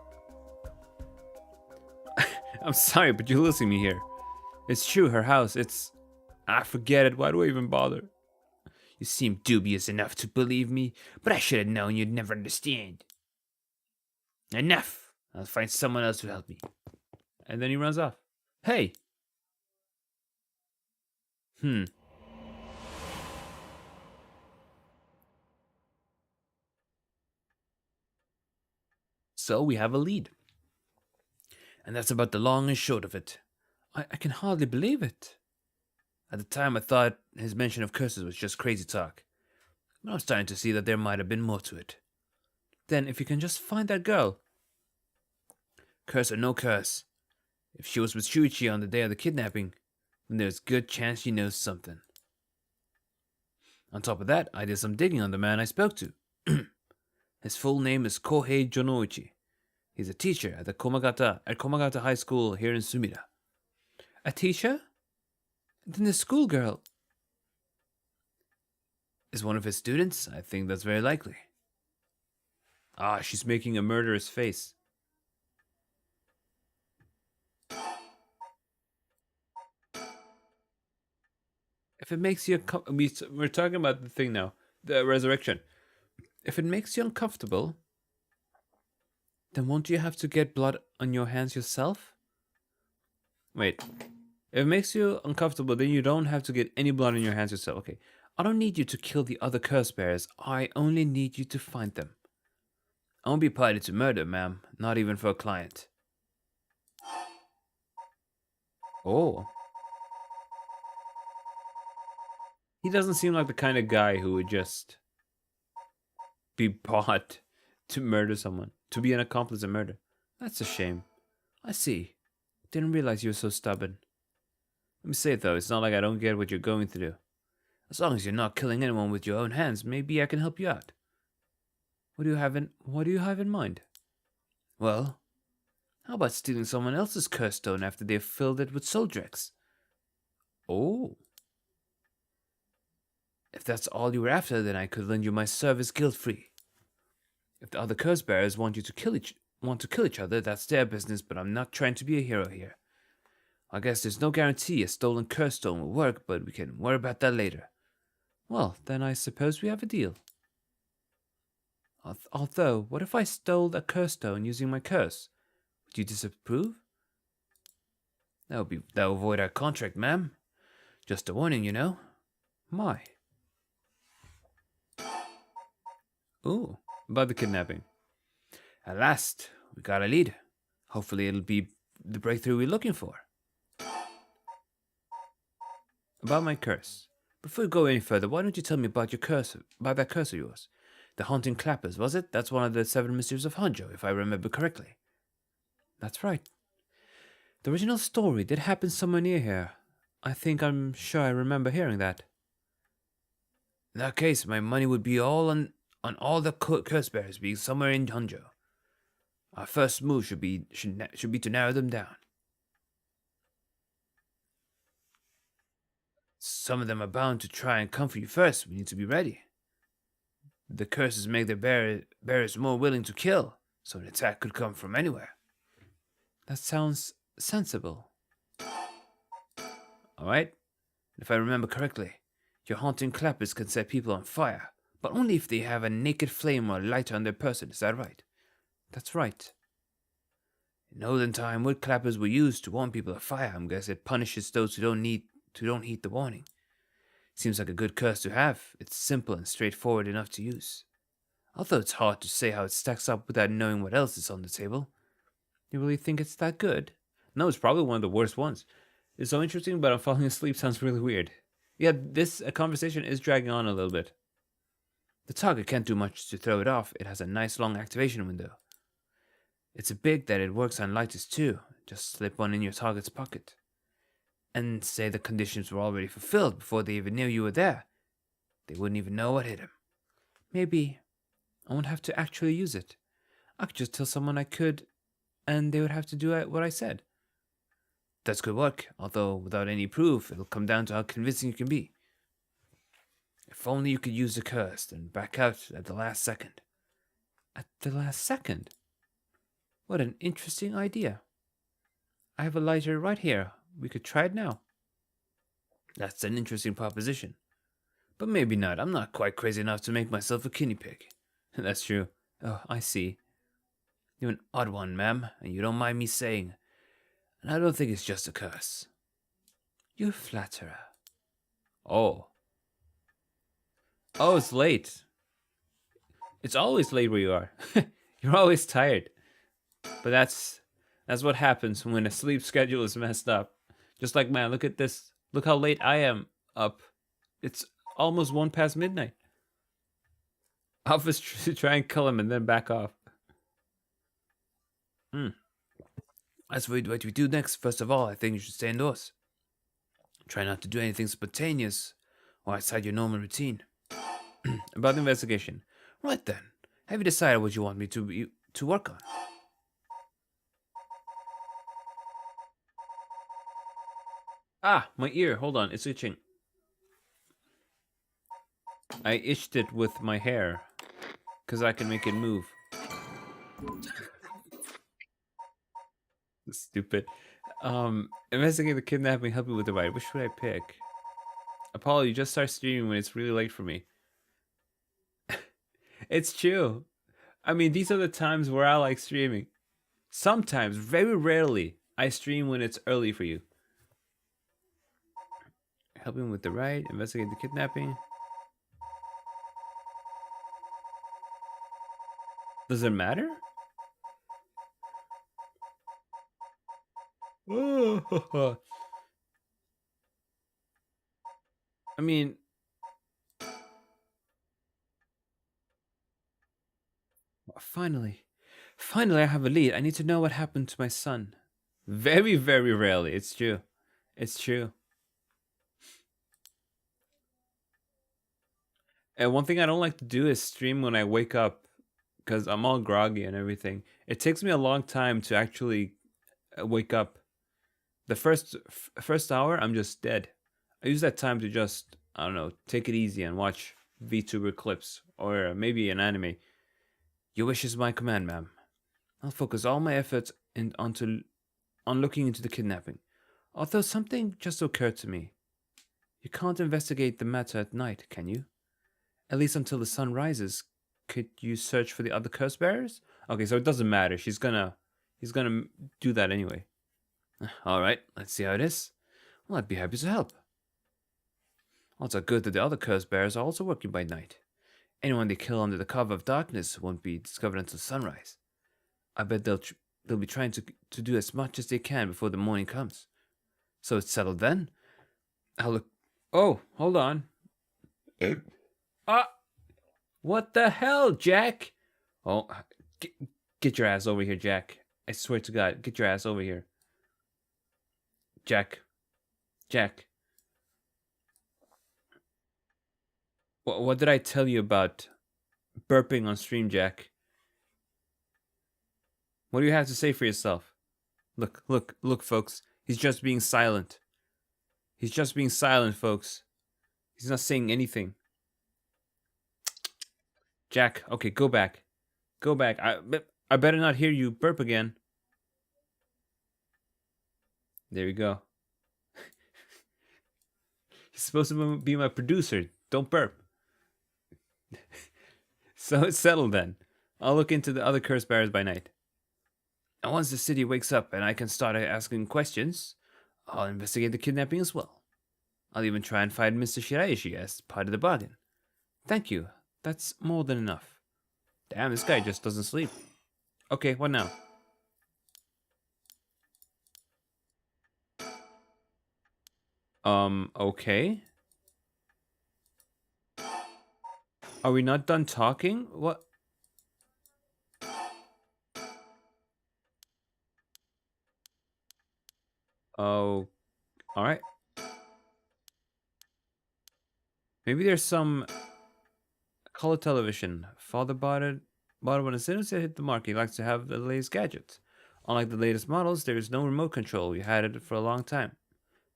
[SPEAKER 1] I'm sorry, but you're losing me here. It's true, her house, it's... forget it, why do I even bother? You seem dubious enough to believe me, but I should have known you'd never understand. Enough! I'll find someone else to help me. And then he runs off. Hey! So we have a lead. And that's about the long and short of it. I can hardly believe it. At the time I thought his mention of curses was just crazy talk. But I'm starting to see that there might have been more to it. Then if you can just find that girl. Curse or no curse. If she was with Shuichi on the day of the kidnapping, then there's a good chance she knows something. On top of that, I did some digging on the man I spoke to. His full name is Kohei Jonoichi. He's a teacher at Komagata High School here in Sumida. A teacher? Then the schoolgirl is one of his students? I think that's very likely. She's making a murderous face. If it makes you... We're talking about the thing now. The resurrection. If it makes you uncomfortable, then won't you have to get blood on your hands yourself? Wait. If it makes you uncomfortable, then you don't have to get any blood on your hands yourself. Okay. I don't need you to kill the other curse bearers. I only need you to find them. I won't be party to murder, ma'am. Not even for a client. Oh. He doesn't seem like the kind of guy who would just be bought to murder someone. To be an accomplice in murder. That's a shame. I see. Didn't realize you were so stubborn. Let me say it though, it's not like I don't get what you're going through. As long as you're not killing anyone with your own hands, maybe I can help you out. What do you have in mind? Well, How about stealing someone else's curse stone after they've filled it with soul dregs? Oh, if that's all you were after, then I could lend you my service guilt-free. If the other curse bearers want to kill each other, that's their business, but I'm not trying to be a hero here. I guess there's no guarantee a stolen curse stone will work, but we can worry about that later. Well, then I suppose we have a deal. Although, what if I stole a curse stone using my curse? Would you disapprove? That would void our contract, ma'am. Just a warning, you know. My. Ooh, about the kidnapping. At last, we got a lead. Hopefully it'll be the breakthrough we're looking for. About my curse. Before we go any further, why don't you tell me about about that curse of yours? The Haunting Clappers, was it? That's one of the 7 mysteries of Hanjo, if I remember correctly. That's right. The original story did happen somewhere near here. I'm sure I remember hearing that. In that case, my money would be all on all the curse bearers being somewhere in Hanjo. Our first move should be to narrow them down. Some of them are bound to try and come for you first. We need to be ready. The curses make their bearers more willing to kill, so an attack could come from anywhere. That sounds sensible. Alright, if I remember correctly, your haunting clappers can set people on fire, but only if they have a naked flame or lighter on their person, is that right? That's right. In olden time, wood clappers were used to warn people of fire. I'm guessing it punishes those who don't heed the warning. Seems like a good curse to have. It's simple and straightforward enough to use. Although it's hard to say how it stacks up without knowing what else is on the table. You really think it's that good? No, it's probably one of the worst ones. It's so interesting, but I'm falling asleep sounds really weird. Yeah, this conversation is dragging on a little bit. The target can't do much to throw it off. It has a nice long activation window. It's so big that it works on lighters too. Just slip one in your target's pocket. And say the conditions were already fulfilled before they even knew you were there. They wouldn't even know what hit them. Maybe I won't have to actually use it. I could just tell someone I could, and they would have to do what I said. That could work, although without any proof, it'll come down to how convincing you can be. If only you could use the curse and back out at the last second. At the last second? What an interesting idea. I have a lighter right here. We could try it now. That's an interesting proposition. But maybe not. I'm not quite crazy enough to make myself a guinea pig. That's true. Oh, I see. You're an odd one, ma'am, and you don't mind me saying. And I don't think it's just a curse. You flatterer. Oh. Oh, it's late. It's always late where you are. You're always tired. But that's what happens when a sleep schedule is messed up. Just like, man, look at this. Look how late I am up. It's almost 1 past midnight. I'll just try and kill him and then back off. As for what we do next, first of all, I think you should stay indoors. Try not to do anything spontaneous or outside your normal routine. About the investigation. Right then. Have you decided what you want me to work on? Ah, my ear. Hold on. It's itching. I itched it with my hair. Because I can make it move. Stupid. Investigate the kidnapping, help you with the ride. Which should I pick? Apollo, you just start streaming when it's really late for me. It's true. I mean, these are the times where I like streaming. Sometimes, very rarely, I stream when it's early for you. Helping with the ride, investigate the kidnapping. Does it matter? I mean, finally, I have a lead. I need to know what happened to my son. Very, very rarely. It's true. It's true. And one thing I don't like to do is stream when I wake up, because I'm all groggy and everything. It takes me a long time to actually wake up. The first hour, I'm just dead. I use that time to just, I don't know, take it easy and watch VTuber clips or maybe an anime. Your wish is my command, ma'am. I'll focus all my efforts on looking into the kidnapping. Although something just occurred to me. You can't investigate the matter at night, can you? At least until the sun rises. Could you search for the other curse bearers? Okay, so it doesn't matter. He's gonna do that anyway. All right, let's see how it is. Well, I'd be happy to help. Also good that the other curse bearers are also working by night. Anyone they kill under the cover of darkness won't be discovered until sunrise. I bet they'll be trying to do as much as they can before the morning comes. So it's settled then. I'll look. Oh, hold on. What the hell, Jack? Oh, get your ass over here, Jack. I swear to God, get your ass over here. Jack. What did I tell you about burping on stream, Jack? What do you have to say for yourself? Look, folks. He's just being silent. He's just being silent, folks. He's not saying anything. Jack, okay, go back. Go back. I better not hear you burp again. There we go. He's supposed to be my producer. Don't burp. So it's settled then. I'll look into the other curse bearers by night. And once the city wakes up and I can start asking questions, I'll investigate the kidnapping as well. I'll even try and find Mr. Shiraishi as part of the bargain. Thank you. That's more than enough. Damn, this guy just doesn't sleep. Okay, what now? Okay. Are we not done talking? What? Oh, alright. Maybe there's some color television. Father bought it when as soon as it hit the market. He likes to have the latest gadgets. Unlike the latest models, there is no remote control. We had it for a long time.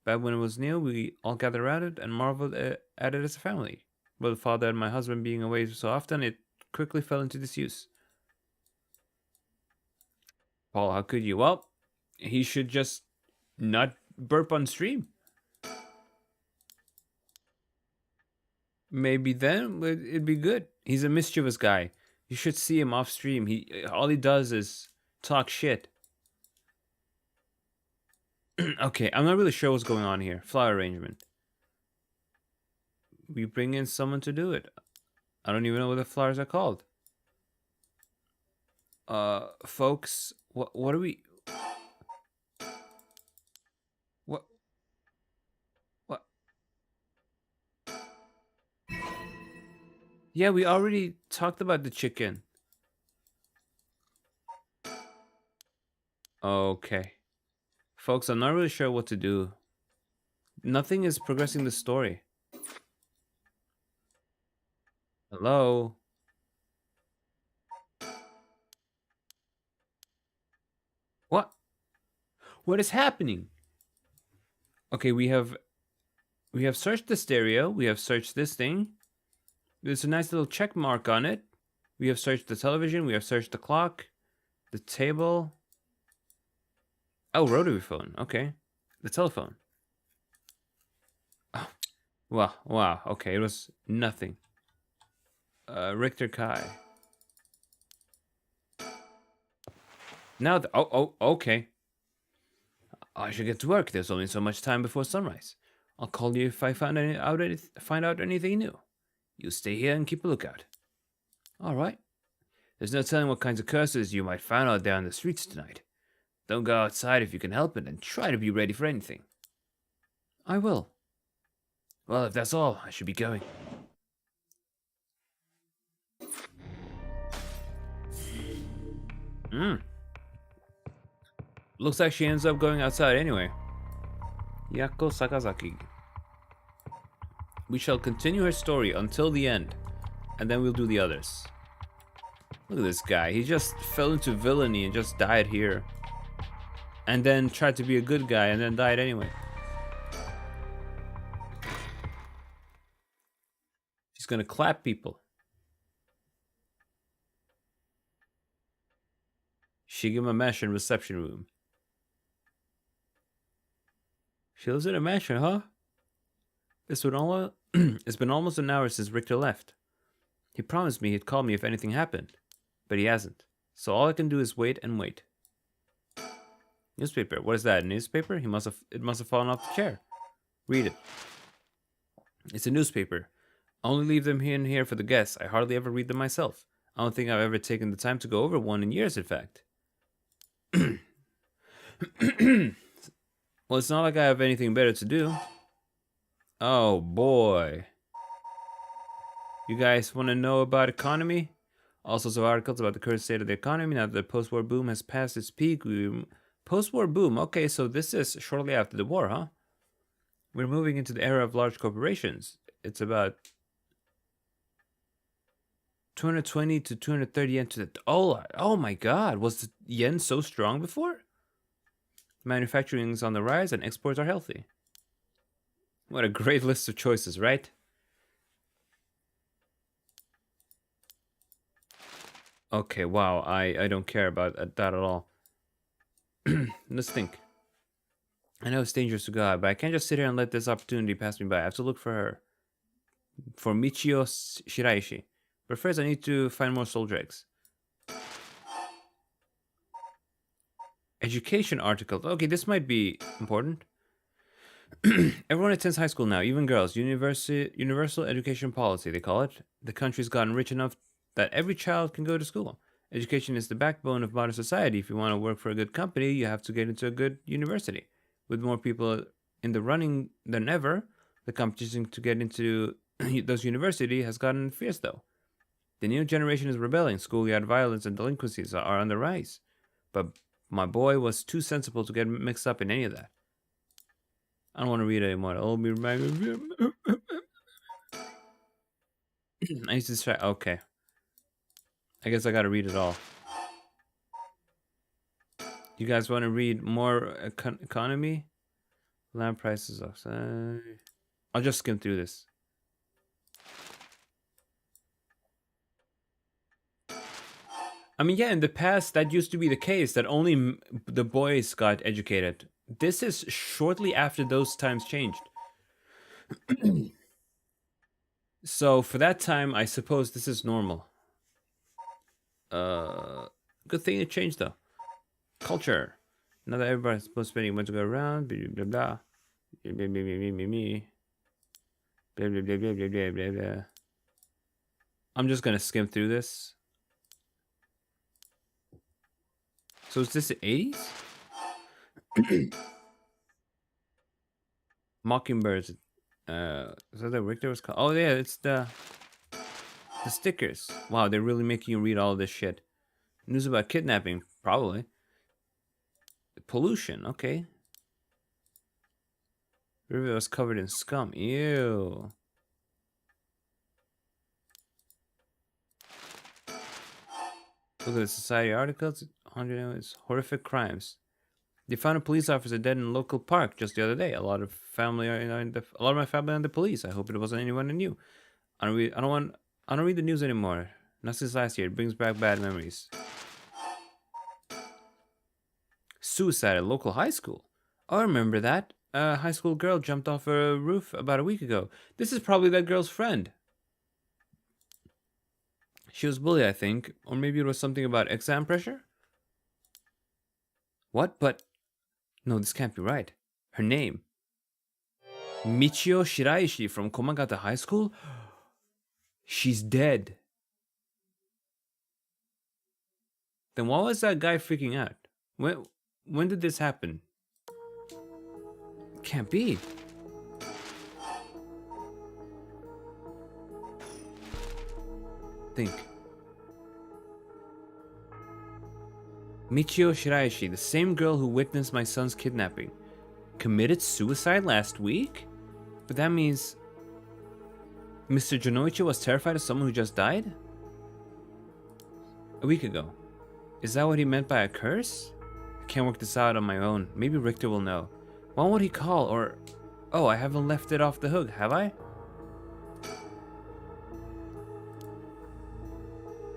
[SPEAKER 1] Back when it was new, we all gathered around it and marveled at it as a family. But the father and my husband being away so often, it quickly fell into disuse. Paul, how could you? Well, he should just not burp on stream. Maybe then it'd be good. He's a mischievous guy. You should see him off stream. All he does is talk shit. Okay, I'm not really sure what's going on here. Flower arrangement. We bring in someone to do it. I don't even know what the flowers are called. Folks, what are we? What? Yeah, we already talked about the chicken. Okay. Folks, I'm not really sure what to do. Nothing is progressing the story. Hello? What? What is happening? Okay, we have searched the stereo. We have searched this thing. There's a nice little check mark on it. We have searched the television. We have searched the clock. The table. Oh, rotary phone. Okay. The telephone. Oh. Wow. Okay, it was nothing. Richter Kai. Now, okay. I should get to work. There's only so much time before sunrise. I'll call you if I find out anything new. You stay here and keep a lookout. All right. There's no telling what kinds of curses you might find out there on the streets tonight. Don't go outside if you can help it, and try to be ready for anything. I will. Well, if that's all, I should be going. Looks like she ends up going outside anyway. Yako Sakazaki. We shall continue her story until the end, and then we'll do the others. Look at this guy. He just fell into villainy and just died here. And then tried to be a good guy and then died anyway. He's gonna clap people. Shigema Mansion reception room. She lives in a mansion, huh? It's been almost an hour since Richter left. He promised me he'd call me if anything happened, but he hasn't. So all I can do is wait and wait. Newspaper. What is that? A newspaper? It must have fallen off the chair. Read it. It's a newspaper. I only leave them here for the guests. I hardly ever read them myself. I don't think I've ever taken the time to go over one in years, in fact. Well, it's not like I have anything better to do. Oh boy. You guys want to know about economy? All sorts of articles about the current state of the economy now that the post-war boom has passed its peak. Post-war boom. Okay, so this is shortly after the war, huh? We're moving into the era of large corporations. It's about 220 to 230 yen to the dollar. Oh my god, was the yen so strong before? Manufacturing is on the rise and exports are healthy. What a great list of choices, right? Okay, wow, I don't care about that at all. Let's think. I know it's dangerous to go out, but I can't just sit here and let this opportunity pass me by. I have to look for her. For Michio Shiraishi. But first I need to find more soldier eggs. Education articles. Okay, this might be important. Everyone attends high school now, even girls. Universal education policy, they call it. The country's gotten rich enough that every child can go to school. Education is the backbone of modern society. If you want to work for a good company, you have to get into a good university. With more people in the running than ever, the competition to get into those universities has gotten fierce, though. The new generation is rebelling. Schoolyard violence and delinquencies are on the rise. But my boy was too sensible to get mixed up in any of that. I don't want to read it anymore. I'll be I need to try. Okay. I guess I gotta read it all. You guys want to read more economy? Land prices outside. I'll just skim through this. I mean, yeah, in the past, that used to be the case, that only the boys got educated. This is shortly after those times changed. So, for that time, I suppose this is normal. Good thing it changed, though. Culture. Now that everybody's supposed to spending money to go around, blah, blah, blah. Blah, blah, blah, blah, blah, blah. Blah, blah, blah, blah, blah, blah, blah, blah. I'm just gonna skim through this. So is this the 80s? Mockingbirds. Is that the Richter was called? Oh yeah, it's the stickers. Wow, they're really making you read all this shit. News about kidnapping, probably. Pollution, okay. River was covered in scum. Ew. Look at the society articles. 100 horrific crimes. They found a police officer dead in a local park just the other day. A lot of my family are in the police. I hope it wasn't anyone I knew. I don't read the news anymore. Not since last year. It brings back bad memories. Suicide at local high school. Oh, I remember that. A high school girl jumped off a roof about a week ago. This is probably that girl's friend. She was bullied, I think. Or maybe it was something about exam pressure? What? But... no, this can't be right. Her name. Michio Shiraishi from Komagata High School? She's dead. Then why was that guy freaking out? When did this happen? Can't be. Think. Michio Shiraishi, the same girl who witnessed my son's kidnapping, committed suicide last week? But that means Mr. Jonoichi was terrified of someone who just died? A week ago. Is that what he meant by a curse? I can't work this out on my own. Maybe Richter will know. What would he call, or... Oh, I haven't left it off the hook, have I?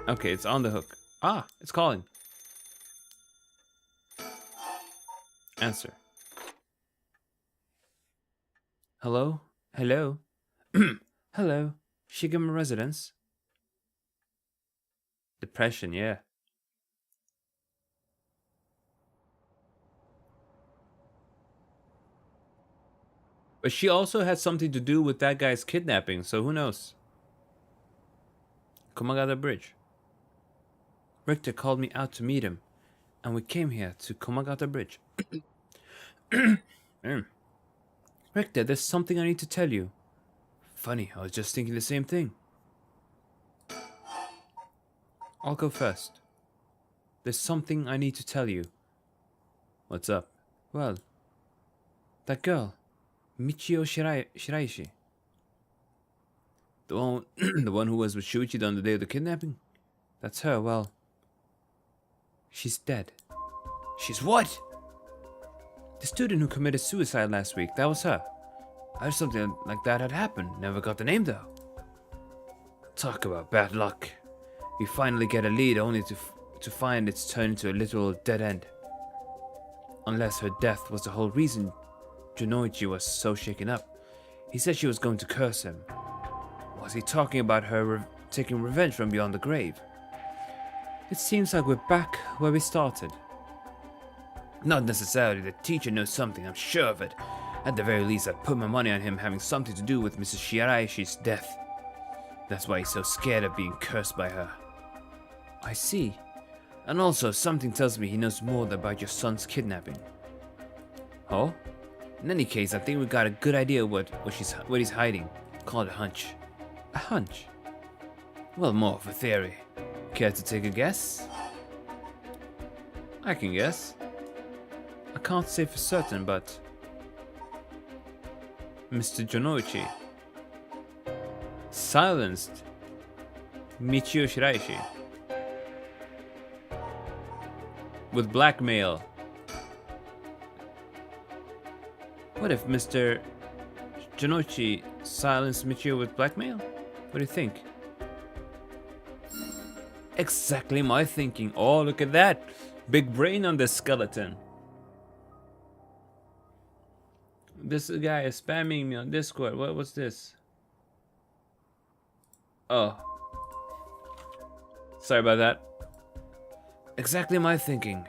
[SPEAKER 1] Okay, it's on the hook. Ah, it's calling. Answer. Hello? Hello? Hello? Shigama residence? Depression, yeah. But she also had something to do with that guy's kidnapping, so who knows? Komagata Bridge. Richter called me out to meet him, and we came here to Komagata Bridge. Richter, there's something I need to tell you. Funny, I was just thinking the same thing. I'll go first. There's something I need to tell you. What's up? Well, that girl, Michio Shiraishi. The one, the one who was with Shuichi on the day of the kidnapping? That's her, well... She's dead. She's what? The student who committed suicide last week, that was her. I heard something like that had happened. Never got the name though. Talk about bad luck. We finally get a lead only to find it's turned into a literal dead end. Unless her death was the whole reason Junoichi was so shaken up. He said she was going to curse him. Was he talking about her taking revenge from beyond the grave? It seems like we're back where we started. Not necessarily. The teacher knows something, I'm sure of it. At the very least, I'd put my money on him having something to do with Mrs. Shiraishi's death. That's why he's so scared of being cursed by her. I see. And also, something tells me he knows more about your son's kidnapping. Oh? In any case, I think we got a good idea what he's hiding. Call it a hunch. A hunch? Well, more of a theory. Care to take a guess? I can guess. I can't say for certain, but... Mr. Junoichi silenced Michio Shiraishi with blackmail. What if Mr. Junoichi silenced Michio with blackmail? What do you think? Exactly my thinking. Oh, look at that. Big brain on this skeleton. This guy is spamming me on Discord. What's this? Oh. Sorry about that. Exactly my thinking.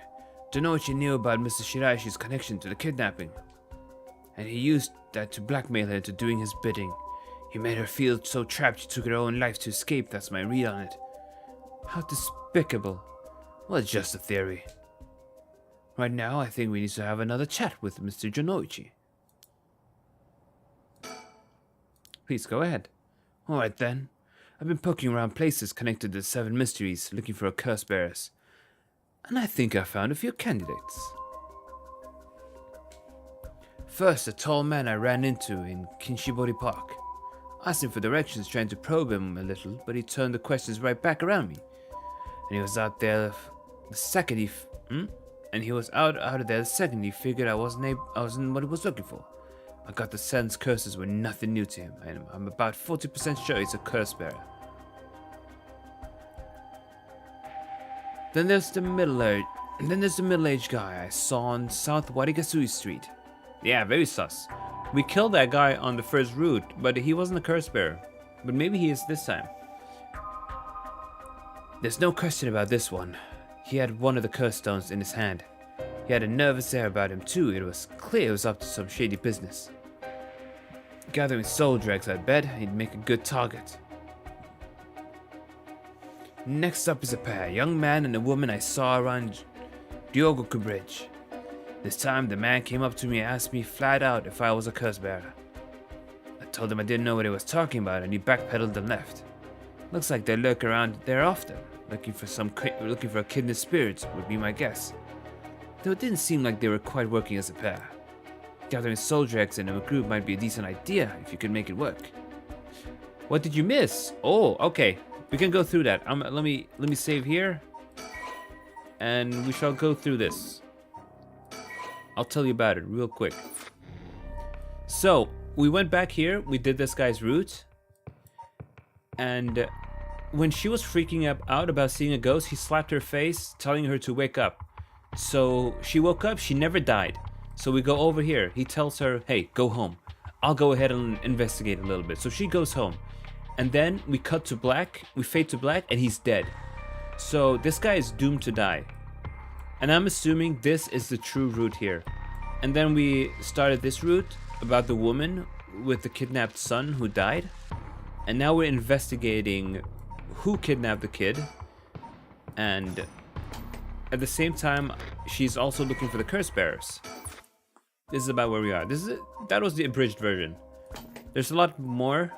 [SPEAKER 1] Junoichi knew about Mr. Shiraishi's connection to the kidnapping. And he used that to blackmail her into doing his bidding. He made her feel so trapped she took her own life to escape. That's my read on it. How despicable. Well, it's just a theory. Right now, I think we need to have another chat with Mr. Junoichi. Please go ahead. Alright then. I've been poking around places connected to the 7 mysteries, looking for a curse bearers. And I think I found a few candidates. First, a tall man I ran into in Kinshibori Park. I asked him for directions, trying to probe him a little, but he turned the questions right back around me. And he was out there the second he was out of there the second he figured I wasn't what he was looking for. I got the sense curses were nothing new to him, and I'm about 40% sure he's a curse bearer. Then there's the middle-aged guy I saw on South Warigasui Street. Yeah, very sus. We killed that guy on the first route, but he wasn't a curse bearer. But maybe he is this time. There's no question about this one. He had one of the curse stones in his hand. He had a nervous air about him too. It was clear he was up to some shady business. Gathering soul dregs, I'd bet he'd make a good target. Next up is a pair, a young man and a woman I saw around Ryogoku Bridge. This time the man came up to me and asked me flat out if I was a curse bearer. I told him I didn't know what he was talking about, and he backpedaled and left. Looks like they lurk around there often, looking for a kindred spirit would be my guess. Though it didn't seem like they were quite working as a pair. Gathering soul dregs in a group might be a decent idea if you could make it work. What did you miss? Oh, okay. We can go through that. Let me save here. and we shall go through this. I'll tell you about it real quick. So, we went back here, we did this guy's route, and when she was freaking out about seeing a ghost, he slapped her face, telling her to wake up. So, she woke up, she never died. So we go over here, he tells her, hey, go home. I'll go ahead and investigate a little bit. So she goes home, and then we cut to black, we fade to black, and he's dead. So this guy is doomed to die. And I'm assuming this is the true route here. And then we started this route about the woman with the kidnapped son who died. And now we're investigating who kidnapped the kid. And at the same time, she's also looking for the curse bearers. This is about where we are. That was the abridged version. There's a lot more.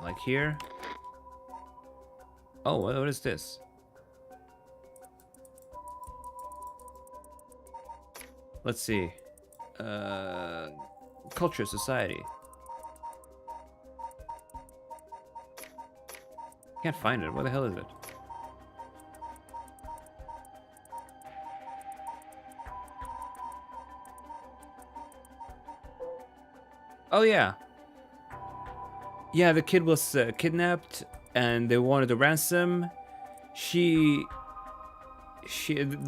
[SPEAKER 1] Like here. Oh, what is this? Let's see. Culture, society. Can't find it. What the hell is it? Oh yeah. Yeah, the kid was kidnapped and they wanted a ransom. The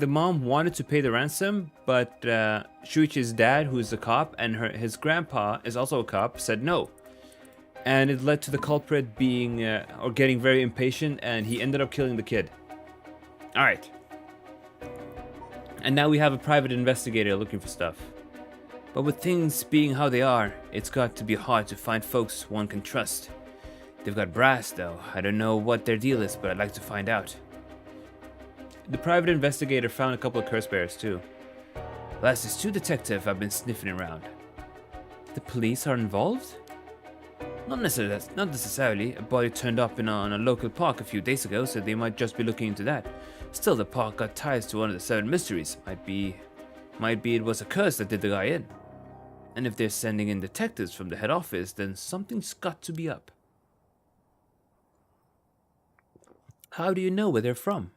[SPEAKER 1] mom wanted to pay the ransom, but Shuichi's dad, who's a cop, and his grandpa is also a cop, said no. And it led to the culprit being, or getting very impatient, and he ended up killing the kid. Alright. And now we have a private investigator looking for stuff. But with things being how they are, it's got to be hard to find folks one can trust. They've got brass, though. I don't know what their deal is, but I'd like to find out. The private investigator found a couple of curse bearers, too. Last is two detectives I've been sniffing around. The police are involved? Not necessarily. A body turned up on a local park a few days ago, so they might just be looking into that. Still, the park got ties to one of the 7 mysteries. Might be it was a curse that did the guy in. And if they're sending in detectives from the head office, then something's got to be up. How do you know where they're from?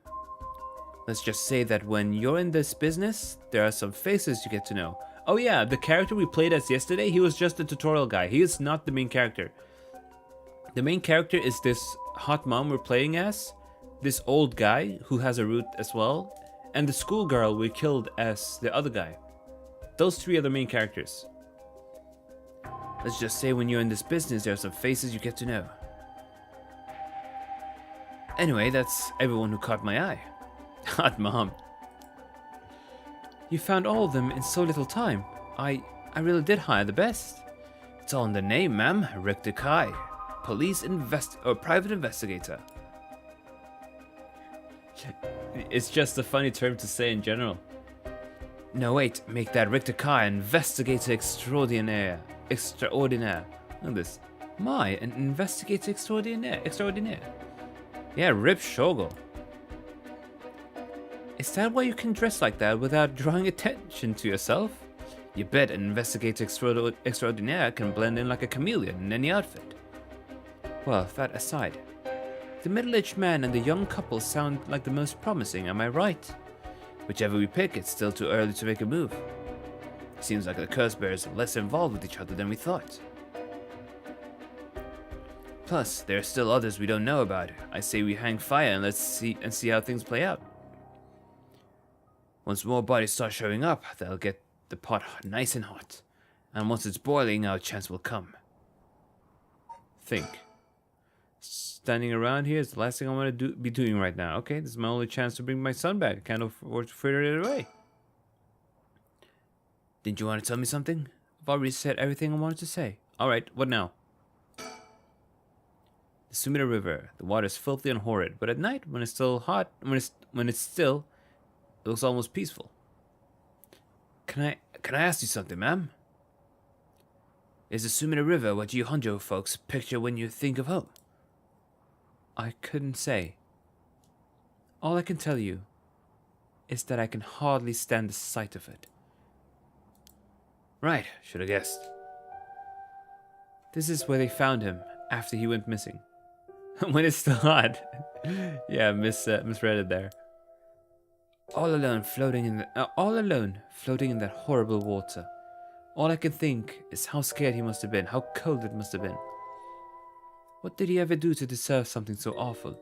[SPEAKER 1] Let's just say that when you're in this business, there are some faces you get to know. Oh yeah, the character we played as yesterday, he was just a tutorial guy. He is not the main character. The main character is this hot mom we're playing as, this old guy who has a root as well, and the schoolgirl we killed as the other guy. Those 3 are the main characters. Let's just say when you're in this business, there are some faces you get to know. Anyway, that's everyone who caught my eye. Hot mom. You found all of them in so little time. I really did hire the best. It's all in the name, ma'am. Richter Kai. Private investigator. It's just a funny term to say in general. No, wait. Make that Richter Kai investigator extraordinaire. Extraordinaire. Look at this. An investigator extraordinaire. Yeah, Rip Shogel. Is that why you can dress like that without drawing attention to yourself? You bet an investigator extraordinaire can blend in like a chameleon in any outfit. Well, that aside, the middle-aged man and the young couple sound like the most promising, am I right? Whichever we pick, it's still too early to make a move. Seems like the curse bearers are less involved with each other than we thought. Plus, there are still others we don't know about. I say we hang fire and let's see how things play out. Once more bodies start showing up, they'll get the pot nice and hot. And once it's boiling, our chance will come. Think. Standing around here is the last thing I want to be doing right now. Okay, this is my only chance to bring my son back. I can't afford to fritter it away. Didn't you want to tell me something? I've already said everything I wanted to say. Alright, what now? The Sumida River. The water is filthy and horrid, but at night, when it's still hot, when it's still, it looks almost peaceful. Can I ask you something, ma'am? Is the Sumida River what you Honjo folks picture when you think of home? I couldn't say. All I can tell you is that I can hardly stand the sight of it. Right, should have guessed. This is where they found him after he went missing. When it's still hot. Yeah, misread it there. All alone, floating in that horrible water. All I can think is how scared he must have been, how cold it must have been. What did he ever do to deserve something so awful?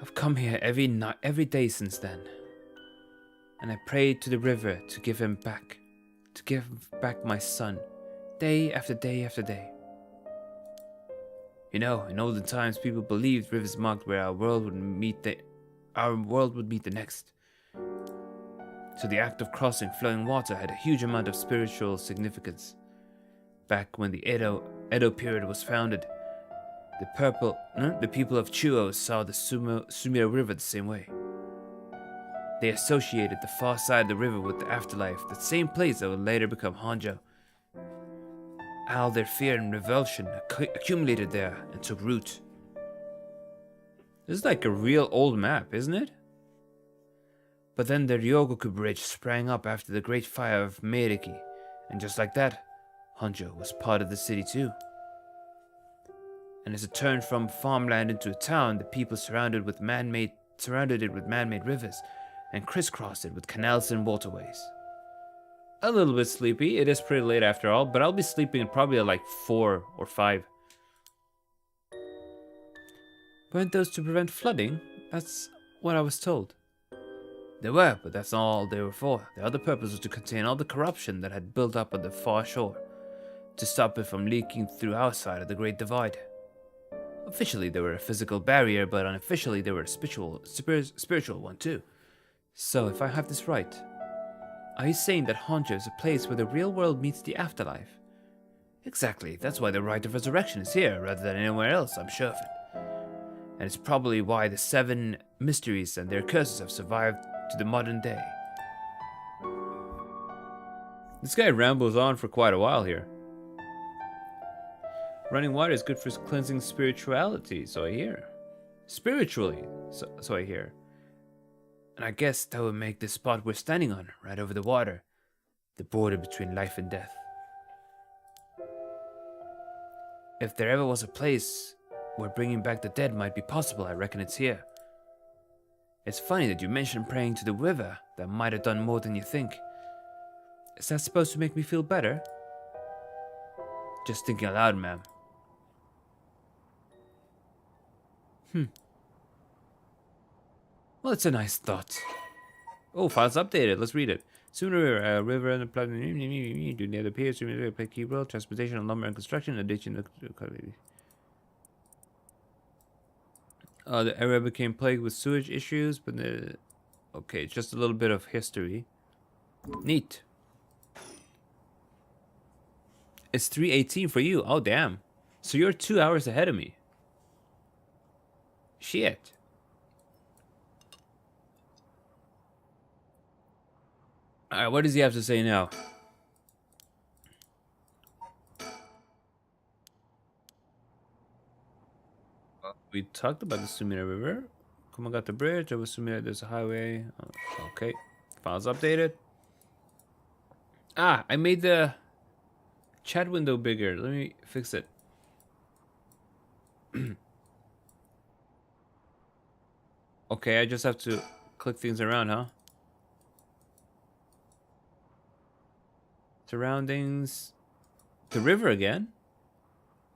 [SPEAKER 1] I've come here every night, every day since then, and I prayed to the river to give back my son, day after day after day. You know, in olden times, people believed rivers marked where our world would meet the next. So the act of crossing flowing water had a huge amount of spiritual significance. Back when the Edo period was founded, the people of Chuo saw the Sumio River the same way. They associated the far side of the river with the afterlife, the same place that would later become Honjo. All their fear and revulsion accumulated there and took root. This is like a real old map, isn't it? But then the Ryogoku Bridge sprang up after the great fire of Meiriki, and just like that, Honjo was part of the city too. And as it turned from farmland into a town, the people surrounded it with man-made rivers, and crisscrossed it with canals and waterways. A little bit sleepy. It is pretty late after all, but I'll be sleeping probably at like 4 or 5. Weren't those to prevent flooding? That's what I was told. They were, but that's not all they were for. The other purpose was to contain all the corruption that had built up on the far shore, to stop it from leaking through our side of the Great Divide. Officially, they were a physical barrier, but unofficially, they were a spiritual one too. So, if I have this right, are you saying that Honjo is a place where the real world meets the afterlife? Exactly, that's why the rite of resurrection is here, rather than anywhere else, I'm sure of it. And it's probably why the 7 mysteries and their curses have survived to the modern day. This guy rambles on for quite a while here. Running water is good for cleansing spirituality, so I hear. Spiritually, so I hear. And I guess that would make this spot we're standing on, right over the water, the border between life and death. If there ever was a place where bringing back the dead might be possible, I reckon it's here. It's funny that you mentioned praying to the river. That might have done more than you think. Is that supposed to make me feel better? Just thinking aloud, ma'am. Well, it's a nice thought. Oh, files updated. Let's read it. Sooner, river and the planet do near the piers, play key role, transportation of lumber and construction, addition to the area became plagued with sewage issues, but okay, just a little bit of history. Neat. It's 3:18 for you. Oh, damn. So you're 2 hours ahead of me. Shit. Alright, what does he have to say now? We talked about the Sumida River. Kuma got the bridge. Over Sumida, there's a highway. Okay. Files updated. Ah, I made the chat window bigger. Let me fix it. Okay, I just have to click things around, huh? Surroundings. The river again?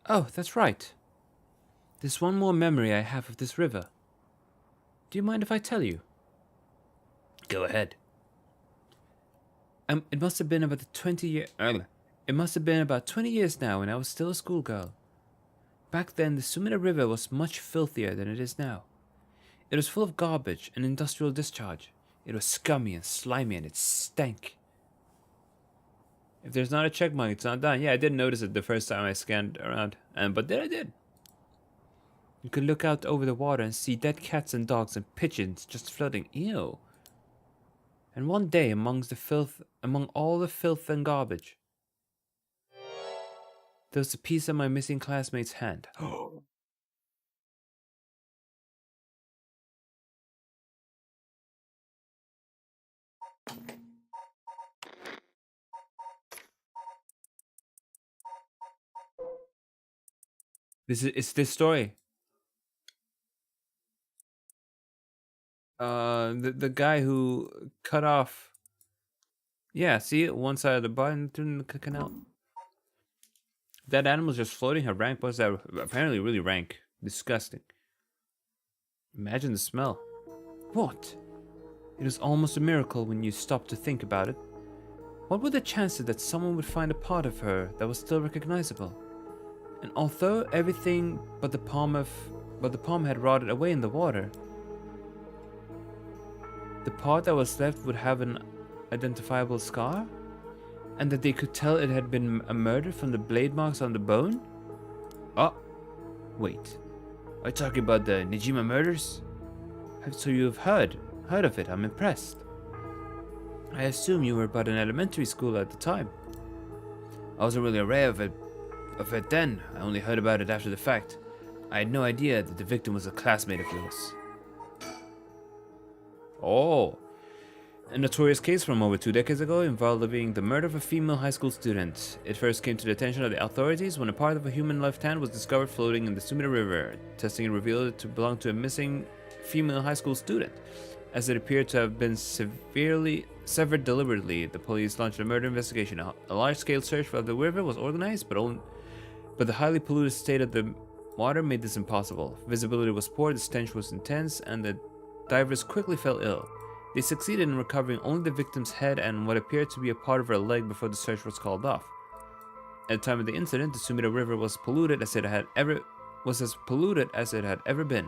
[SPEAKER 1] Oh, that's right. There's one more memory I have of this river. Do you mind if I tell you? Go ahead. It must have been about 20 years. It must have been about 20 years now when I was still a schoolgirl. Back then, the Sumida River was much filthier than it is now. It was full of garbage and industrial discharge. It was scummy and slimy, and it stank. If there's not a check mark, it's not done. Yeah, I didn't notice it the first time I scanned around, but then I did. You could look out over the water and see dead cats and dogs and pigeons just floating. Ew. And one day, among all the filth and garbage, there was a piece of my missing classmate's hand. It's this story. The guy who cut off. Yeah, see it one side of the body and through the canal. That animal's just floating. Her rank was that apparently really rank. Disgusting. Imagine the smell. What? It is almost a miracle when you stop to think about it. What were the chances that someone would find a part of her that was still recognizable? And although everything but the palm had rotted away in the water, the part that was left would have an identifiable scar? And that they could tell it had been a murder from the blade marks on the bone? Oh, wait. Are you talking about the Nijima murders? So you've heard of it. I'm impressed. I assume you were about in elementary school at the time. I wasn't really aware of it then. I only heard about it after the fact. I had no idea that the victim was a classmate of yours. Oh. A notorious case from over 2 decades ago involving the murder of a female high school student. It first came to the attention of the authorities when a part of a human left hand was discovered floating in the Sumida River. Testing revealed it to belong to a missing female high school student. As it appeared to have been severely severed deliberately, the police launched a murder investigation. A large-scale search of the river was organized, but the highly polluted state of the water made this impossible. Visibility was poor, the stench was intense, and the divers quickly fell ill. They succeeded in recovering only the victim's head and what appeared to be a part of her leg before the search was called off. At the time of the incident, the Sumida River was as polluted as it had ever been.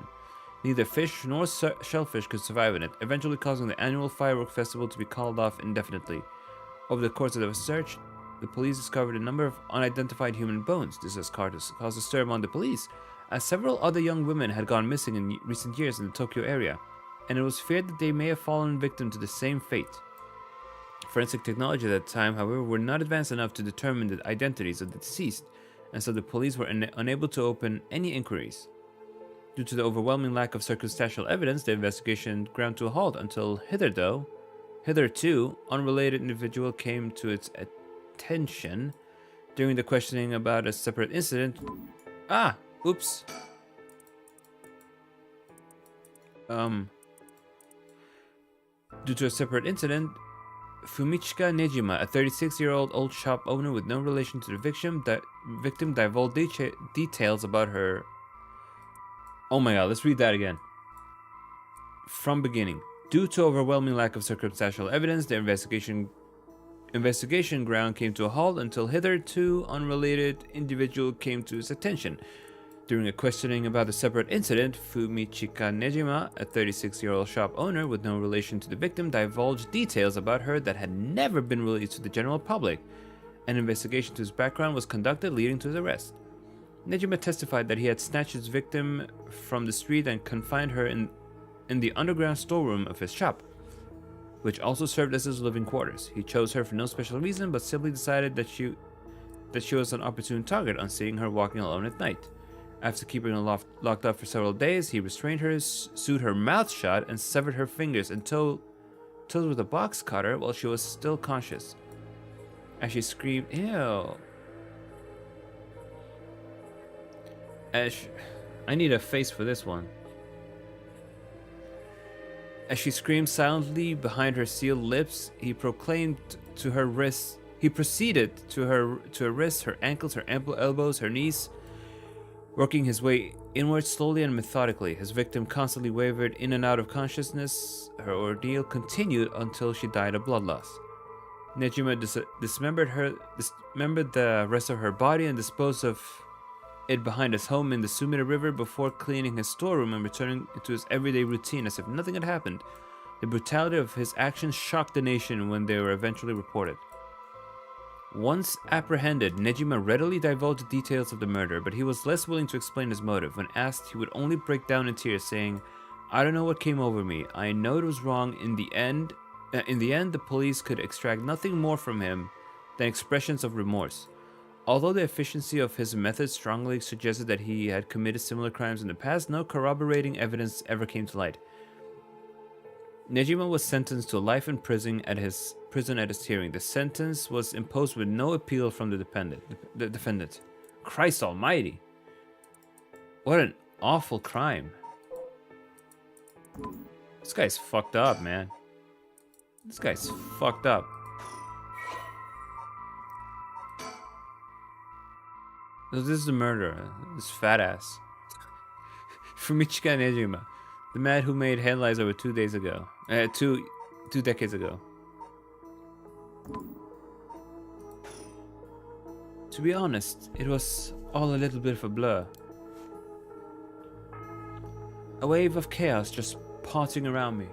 [SPEAKER 1] Neither fish nor shellfish could survive in it, eventually causing the annual firework festival to be called off indefinitely. Over the course of the search, the police discovered a number of unidentified human bones. This has caused a stir among the police, as several other young women had gone missing in recent years in the Tokyo area, and it was feared that they may have fallen victim to the same fate. Forensic technology at that time, however, were not advanced enough to determine the identities of the deceased, and so the police were unable to open any inquiries. Due to the overwhelming lack of circumstantial evidence, the investigation ground to a halt until hitherto, unrelated individual came to its attention during the questioning about a separate incident. Oops. Due to a separate incident, Fumichika Nejima, a 36-year-old old shop owner with no relation to the victim, divulged details about her. Oh my god, let's read that again. From beginning. Due to overwhelming lack of circumstantial evidence, the investigation ground came to a halt until hitherto unrelated individual came to its attention. During a questioning about the separate incident, Fumichika Nejima, a 36-year-old shop owner with no relation to the victim, divulged details about her that had never been released to the general public. An investigation to his background was conducted, leading to his arrest. Nejima testified that he had snatched his victim from the street and confined her in the underground storeroom of his shop, which also served as his living quarters. He chose her for no special reason, but simply decided that she was an opportune target on seeing her walking alone at night. After keeping her locked up for several days, he restrained her, sewed her mouth shut, and severed her fingers and toes with a box cutter while she was still conscious. As she screamed, "Ew!" I need a face for this one. As she screamed silently behind her sealed lips, he proceeded to her wrists, her wrists, her ankles, her elbows, her knees, working his way inward slowly and methodically. His victim constantly wavered in and out of consciousness. Her ordeal continued until she died of blood loss. Nejima dismembered the rest of her body and disposed of it behind his home in the Sumida River before cleaning his storeroom and returning to his everyday routine as if nothing had happened. The brutality of his actions shocked the nation when they were eventually reported. Once apprehended, Nejima readily divulged details of the murder, but he was less willing to explain his motive. When asked, he would only break down in tears, saying, "I don't know what came over me. I know it was wrong. In the end, the police could extract nothing more from him than expressions of remorse." Although the efficiency of his methods strongly suggested that he had committed similar crimes in the past, no corroborating evidence ever came to light. Nejima was sentenced to life in prison at his hearing. The sentence was imposed with no appeal from the defendant. Christ almighty. What an awful crime. This guy's fucked up, man. This guy's fucked up. So this is the murderer. This fat ass. Fumichika Nejima. The man who made headlines over 2 days ago. Two decades ago. To be honest, it was all a little bit of a blur. A wave of chaos just parting around me.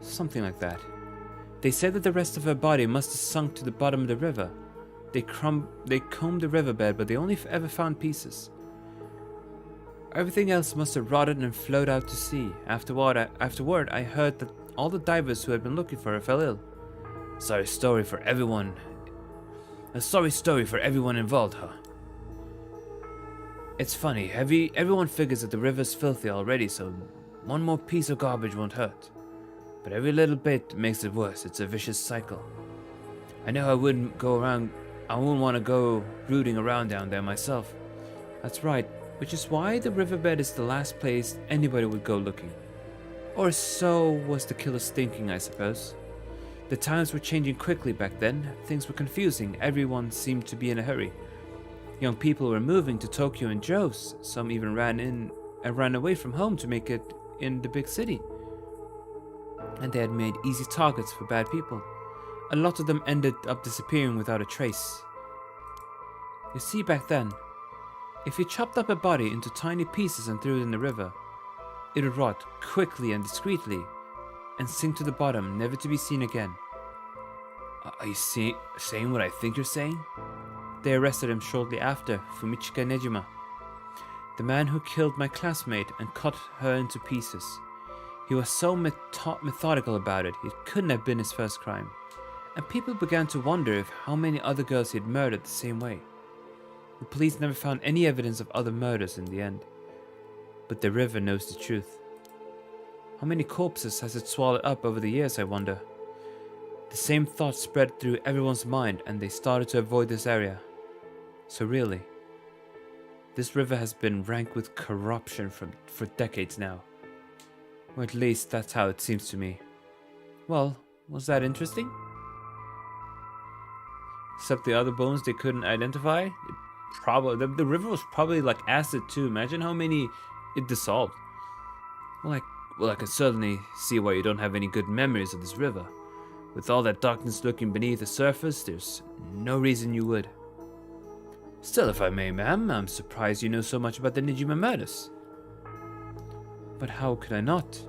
[SPEAKER 1] Something like that. They said that the rest of her body must have sunk to the bottom of the river. They combed the riverbed, but they only ever found pieces. Everything else must have rotted and flowed out to sea. Afterward, I heard that all the divers who had been looking for her fell ill. A sorry story for everyone involved, huh? It's funny, everyone figures that the river's filthy already, so one more piece of garbage won't hurt. But every little bit makes it worse. It's a vicious cycle. I know I wouldn't want to go rooting around down there myself. That's right, which is why the riverbed is the last place anybody would go looking. Or so was the killers thinking, I suppose. The times were changing quickly back then. Things were confusing. Everyone seemed to be in a hurry. Young people were moving to Tokyo in droves. Some even ran away from home to make it in the big city. And they had made easy targets for bad people. A lot of them ended up disappearing without a trace. You see, back then, if you chopped up a body into tiny pieces and threw it in the river, it would rot quickly and discreetly and sink to the bottom, never to be seen again. Are you saying what I think you're saying? They arrested him shortly after, Fumichika Nejima, the man who killed my classmate and cut her into pieces. He was so methodical about it, it couldn't have been his first crime. And people began to wonder if how many other girls he had murdered the same way. The police never found any evidence of other murders in the end. But the river knows the truth. How many corpses has it swallowed up over the years, I wonder? The same thought spread through everyone's mind and they started to avoid this area. So really, this river has been rank with corruption for decades now. Or at least that's how it seems to me. Well, was that interesting? Except the other bones they couldn't identify? The river was probably like acid too. Imagine how many it dissolved. Well, I can certainly see why you don't have any good memories of this river. With all that darkness lurking beneath the surface, there's no reason you would. Still, if I may, ma'am, I'm surprised you know so much about the Nejima murders. But how could I not?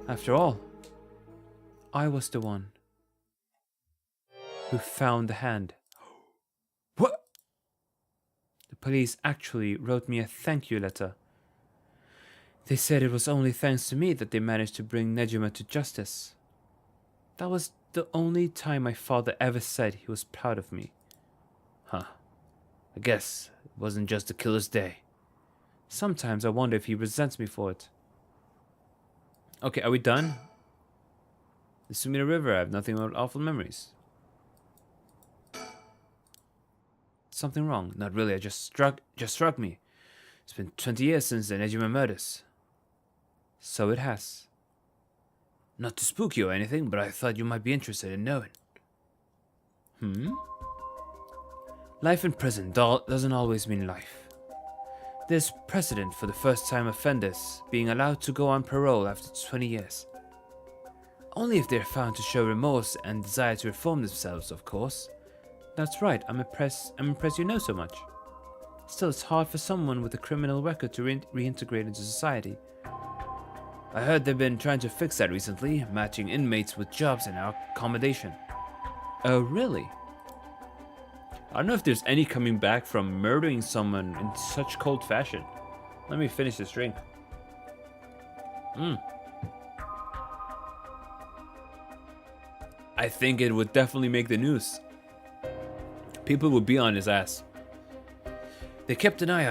[SPEAKER 1] After all, I was the one who found the hand. What? The police actually wrote me a thank you letter. They said it was only thanks to me that they managed to bring Nejima to justice. That was the only time my father ever said he was proud of me. Huh. I guess it wasn't just the killer's day. Sometimes I wonder if he resents me for it. Okay, are we done? The Sumida River, I have nothing but awful memories. Something wrong? Not really, just struck me. It's been 20 years since the Nejima murders. So it has. Not to spook you or anything, but I thought you might be interested in knowing. Life in prison doesn't always mean life. There's precedent for the first-time offenders being allowed to go on parole after 20 years. Only if they're found to show remorse and desire to reform themselves, of course. That's right, I'm impressed you know so much. Still, it's hard for someone with a criminal record to reintegrate into society. I heard they've been trying to fix that recently, matching inmates with jobs and accommodation. Oh, really? I don't know if there's any coming back from murdering someone in such cold fashion. Let me finish this drink. I think it would definitely make the news. People would be on his ass. They kept an eye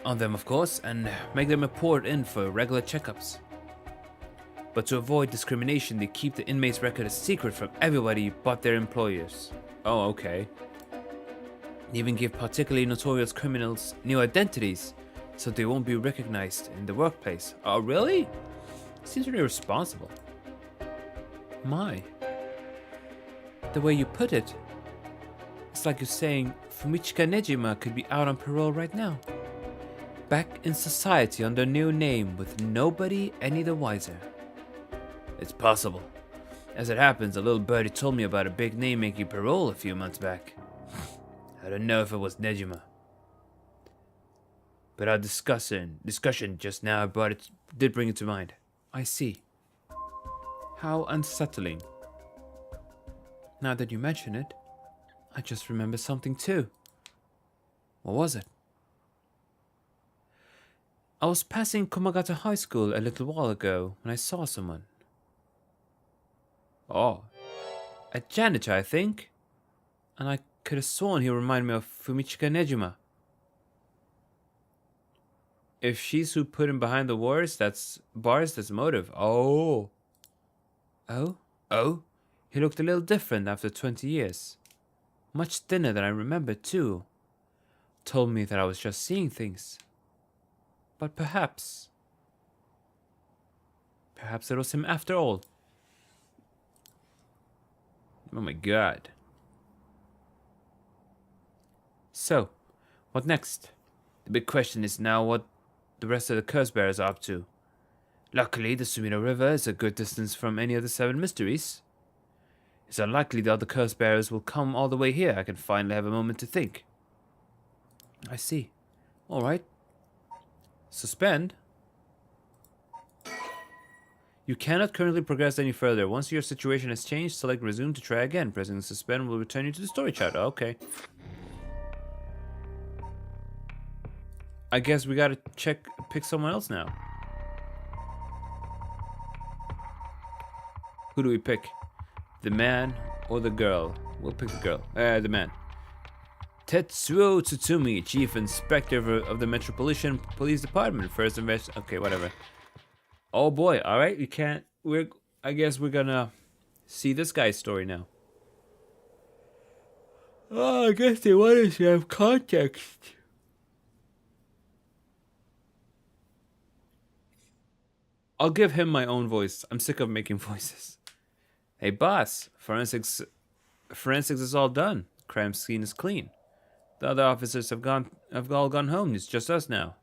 [SPEAKER 1] on them of course, and make them report in for regular checkups. But to avoid discrimination, they keep the inmate's record a secret from everybody but their employers. Oh, okay. They even give particularly notorious criminals new identities so they won't be recognized in the workplace. Oh, really? Seems really irresponsible. My. The way you put it, it's like you're saying Fumichika Nejima could be out on parole right now. Back in society under a new name with nobody any the wiser. It's possible. As it happens, a little birdie told me about a big name making parole a few months back. I don't know if it was Nejima. But our discussion just now did bring it to mind. I see. How unsettling. Now that you mention it, I just remember something too. What was it? I was passing Komagata High School a little while ago when I saw someone. Oh, a janitor, I think. And I could have sworn he reminded me of Fumichika Nejima. If she's who put him behind the bars, that's motive. Oh. Oh? Oh? He looked a little different after 20 years. Much thinner than I remember, too. Told me that I was just seeing things. But perhaps it was him after all. Oh my god. So, what next? The big question is now what the rest of the curse bearers are up to. Luckily, the Sumida River is a good distance from any of the 7 mysteries. It's unlikely the other curse bearers will come all the way here. I can finally have a moment to think. I see. Alright. Suspend. You cannot currently progress any further. Once your situation has changed, select resume to try again. Pressing suspend will return you to the story chat. Okay. I guess we gotta pick someone else now. Who do we pick? The man or the girl? We'll pick the girl. The man. Tetsuo Tsutsumi, Chief Inspector of the Metropolitan Police Department. First investigation. Okay, whatever. Oh boy, alright, I guess we're gonna see this guy's story now. Oh, I guess they want us to have context. I'll give him my own voice. I'm sick of making voices. Hey boss, forensics is all done. Crime scene is clean. The other officers have all gone home. It's just us now.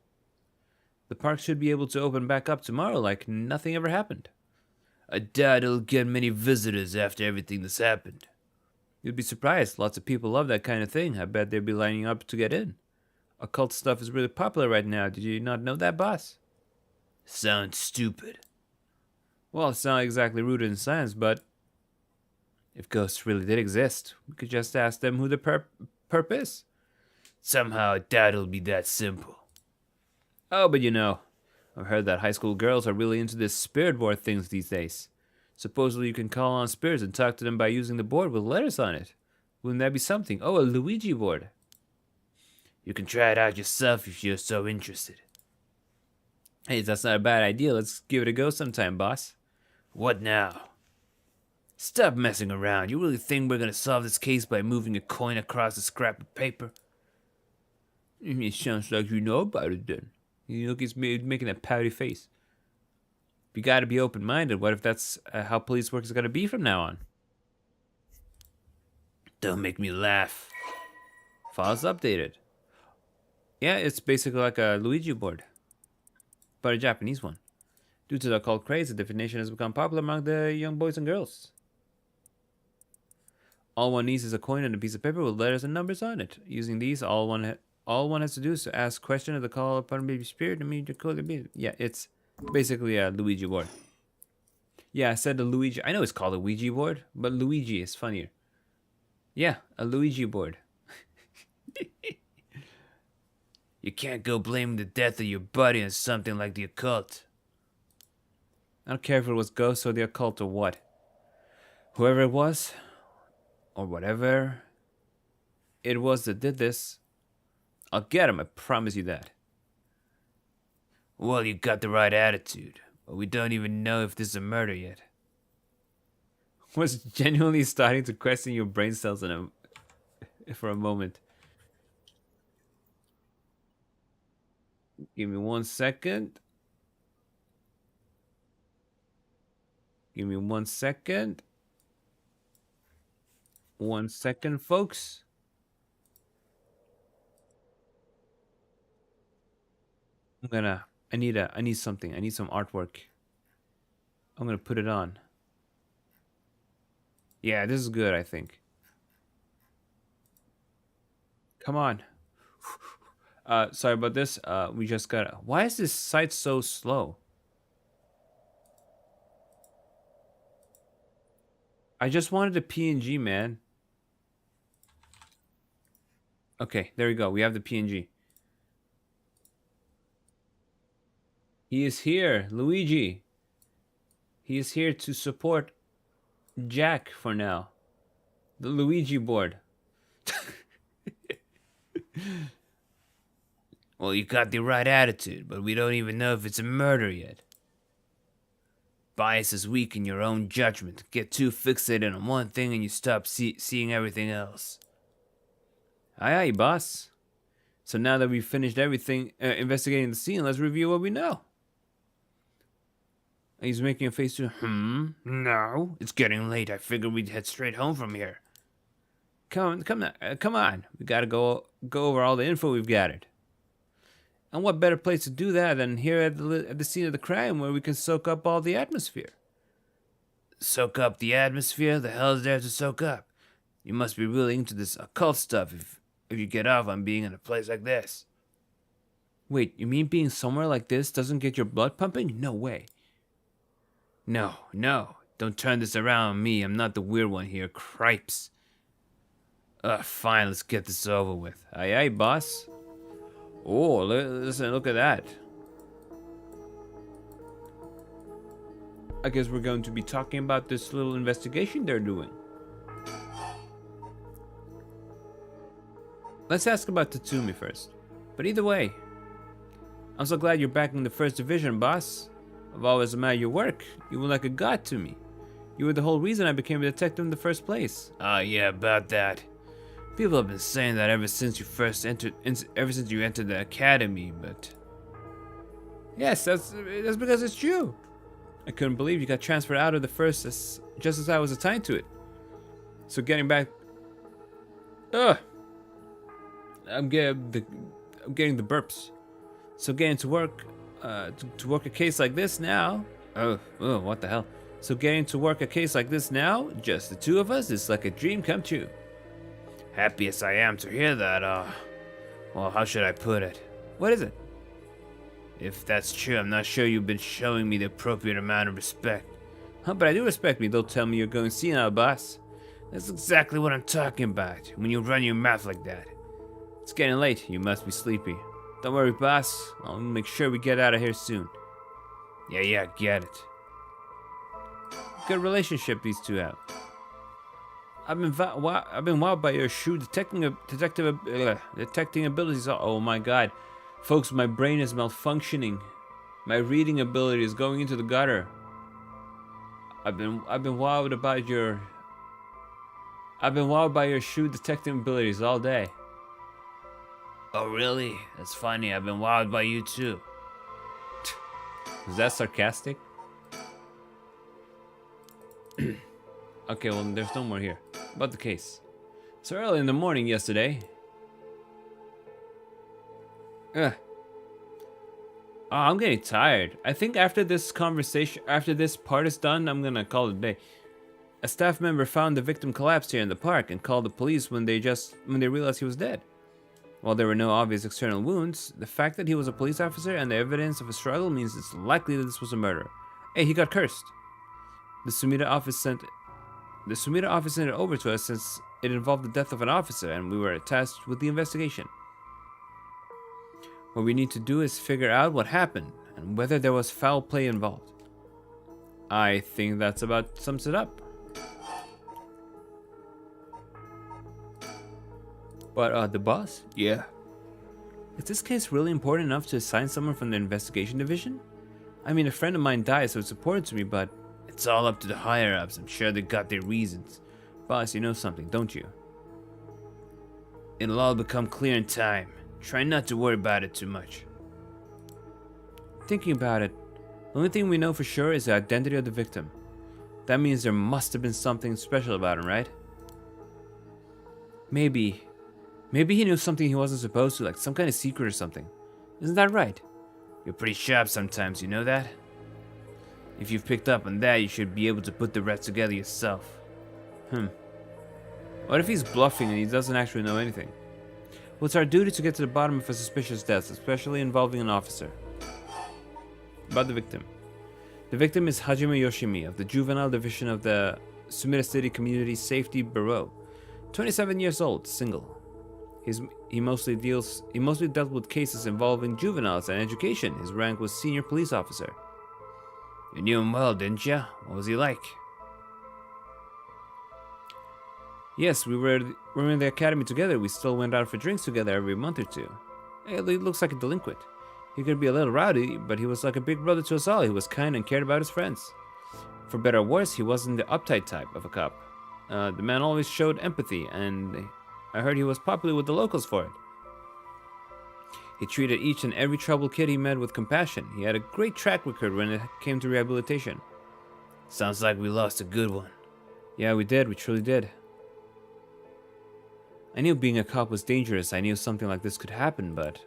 [SPEAKER 1] The park should be able to open back up tomorrow like nothing ever happened. I doubt it'll get many visitors after everything that's happened. You'd be surprised. Lots of people love that kind of thing. I bet they'll be lining up to get in. Occult stuff is really popular right now. Did you not know that, boss? Sounds stupid. Well, it's not exactly rooted in science, but if ghosts really did exist, we could just ask them who the perp is. Somehow I doubt it'll be that simple. Oh, but you know, I've heard that high school girls are really into this spirit board things these days. Supposedly you can call on spirits and talk to them by using the board with letters on it. Wouldn't that be something? Oh, a Luigi board. You can try it out yourself if you're so interested. Hey, that's not a bad idea. Let's give it a go sometime, boss. What now? Stop messing around. You really think we're gonna solve this case by moving a coin across a scrap of paper? It sounds like you know about it then. You look, he's making a pouty face. You gotta be open-minded. What if that's how police work is gonna be from now on? Don't make me laugh. Files updated. Yeah, it's basically like a Luigi board, but a Japanese one. Due to the occult craze, the definition has become popular among the young boys and girls. All one needs is a coin and a piece of paper with letters and numbers on it. Using these, all one has to do is to ask question of the call upon baby spirit and meet the code. Yeah, it's basically a Luigi board. Yeah, I said the Luigi. I know it's called a Ouija board, but Luigi is funnier. Yeah, a Luigi board. You can't go blaming the death of your buddy on something like the occult. I don't care if it was ghosts or the occult or what. Whoever it was, or whatever it was that did this, I'll get him, I promise you that. Well, you got the right attitude, but we don't even know if this is a murder yet. I was genuinely starting to question your brain cells for a moment. Give me 1 second. Give me 1 second. 1 second, folks. I need something. I need some artwork. I'm gonna put it on. Yeah, this is good, I think. Come on. Sorry about this. We just gotta. Why is this site so slow? I just wanted a PNG, man. Okay, there we go. We have the PNG. He is here, Luigi. He is here to support Jack for now. The Luigi board. Well, you got the right attitude, but we don't even know if it's a murder yet. Bias is weak in your own judgment. Get too fixated on one thing and you stop seeing everything else. Aye, aye, boss. So now that we've finished everything, investigating the scene, let's review what we know. He's making a face to, no, it's getting late. I figured we'd head straight home from here. Come on. We gotta go over all the info we've gathered. And what better place to do that than here at the scene of the crime, where we can soak up all the atmosphere? Soak up the atmosphere? The hell is there to soak up? You must be really into this occult stuff if you get off on being in a place like this. Wait, you mean being somewhere like this doesn't get your blood pumping? No way. No. Don't turn this around on me. I'm not the weird one here. Cripes. Fine, let's get this over with. Aye, aye, boss. Oh, listen, look at that. I guess we're going to be talking about this little investigation they're doing. Let's ask about Tatsumi first. But either way, I'm so glad you're back in the first division, boss. I've always admired your work. You were like a god to me. You were the whole reason I became a detective in the first place. Yeah, about that. People have been saying that ever since you entered the academy, but yes, that's because it's true. I couldn't believe you got transferred out of the first just as I was assigned to it. So getting back, I'm getting the burps. So getting to work, to work a case like this now. Oh, what the hell? So getting to work a case like this now, just the two of us, is like a dream come true. Happy as I am to hear that, well, how should I put it? What is it? If that's true, I'm not sure you've been showing me the appropriate amount of respect. But I do respect me. Don't tell me you're going senile, boss. That's exactly what I'm talking about, when you run your mouth like that. It's getting late. You must be sleepy. Don't worry, boss. I'll make sure we get out of here soon. Yeah, get it. Good relationship these two have. I've been wowed by your shrewd detecting abilities. Oh my god. Folks, my brain is malfunctioning. My reading ability is going into the gutter. I've been wowed by your shrewd detecting abilities all day. Oh really? That's funny. I've been wowed by you too. Is that sarcastic? Okay, well, there's no more here. About the case. So early in the morning yesterday. I'm getting tired. I think after this conversation, after this part is done, I'm gonna call it a day. A staff member found the victim collapsed here in the park and called the police when they realized he was dead. While there were no obvious external wounds, the fact that he was a police officer and the evidence of a struggle means it's likely that this was a murder. Hey, he got cursed. The Sumida office sent it over to us since it involved the death of an officer and we were tasked with the investigation. What we need to do is figure out what happened and whether there was foul play involved. I think that's about sums it up. But the boss? Yeah. Is this case really important enough to assign someone from the investigation division? I mean, a friend of mine died, so it's important to me, but it's all up to the higher-ups. I'm sure they got their reasons. Boss, you know something, don't you? It'll all become clear in time. Try not to worry about it too much. Thinking about it, the only thing we know for sure is the identity of the victim. That means there must have been something special about him, right? Maybe he knew something he wasn't supposed to, like some kind of secret or something. Isn't that right? You're pretty sharp sometimes, you know that? If you've picked up on that, you should be able to put the rest together yourself. What if he's bluffing and he doesn't actually know anything? Well, it's our duty to get to the bottom of a suspicious death, especially involving an officer. About the victim. The victim is Hajime Yoshimi of the Juvenile Division of the Sumida City Community Safety Bureau. 27 years old, single. He mostly dealt with cases involving juveniles and education. His rank was senior police officer. You knew him well, didn't you? What was he like? Yes, we were in the academy together. We still went out for drinks together every month or two. He looks like a delinquent. He could be a little rowdy, but he was like a big brother to us all. He was kind and cared about his friends. For better or worse, he wasn't the uptight type of a cop. The man always showed empathy, and I heard he was popular with the locals for it. He treated each and every troubled kid he met with compassion. He had a great track record when it came to rehabilitation. Sounds like we lost a good one. Yeah, we did. We truly did. I knew being a cop was dangerous. I knew something like this could happen, but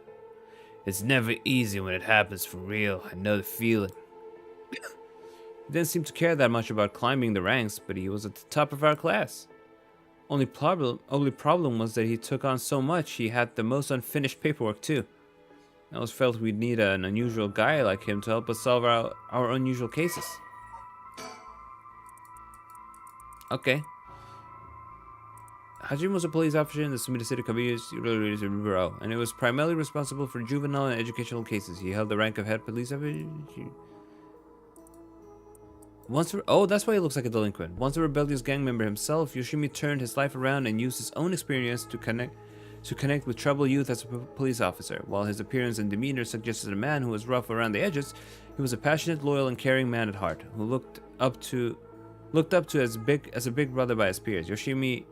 [SPEAKER 1] it's never easy when it happens for real. I know the feeling. He didn't seem to care that much about climbing the ranks, but he was at the top of our class. Only problem was that he took on so much. He had the most unfinished paperwork too. I always felt we'd need an unusual guy like him to help us solve our unusual cases. Okay. Hajime was a police officer in the Sumida City Community Bureau, and it was primarily responsible for juvenile and educational cases. He held the rank of head police officer. That's why he looks like a delinquent. Once a rebellious gang member himself, Yoshimi turned his life around and used his own experience to connect with troubled youth as a police officer. While his appearance and demeanor suggested a man who was rough around the edges, he was a passionate, loyal, and caring man at heart, who looked up to as a big brother by his peers. Yoshimi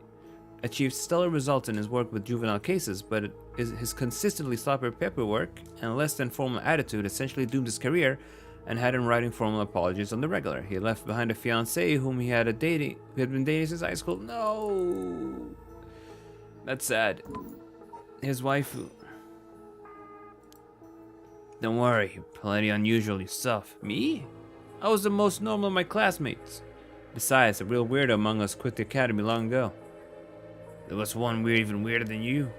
[SPEAKER 1] achieved stellar results in his work with juvenile cases, but his consistently sloppy paperwork and less than formal attitude essentially doomed his career and had him writing formal apologies on the regular. He left behind a fiancée whom he had been dating since high school. No, that's sad. His wife. Don't worry, you're plenty unusual yourself. Me? I was the most normal of my classmates. Besides, a real weirdo among us quit the academy long ago. There was one even weirder than you.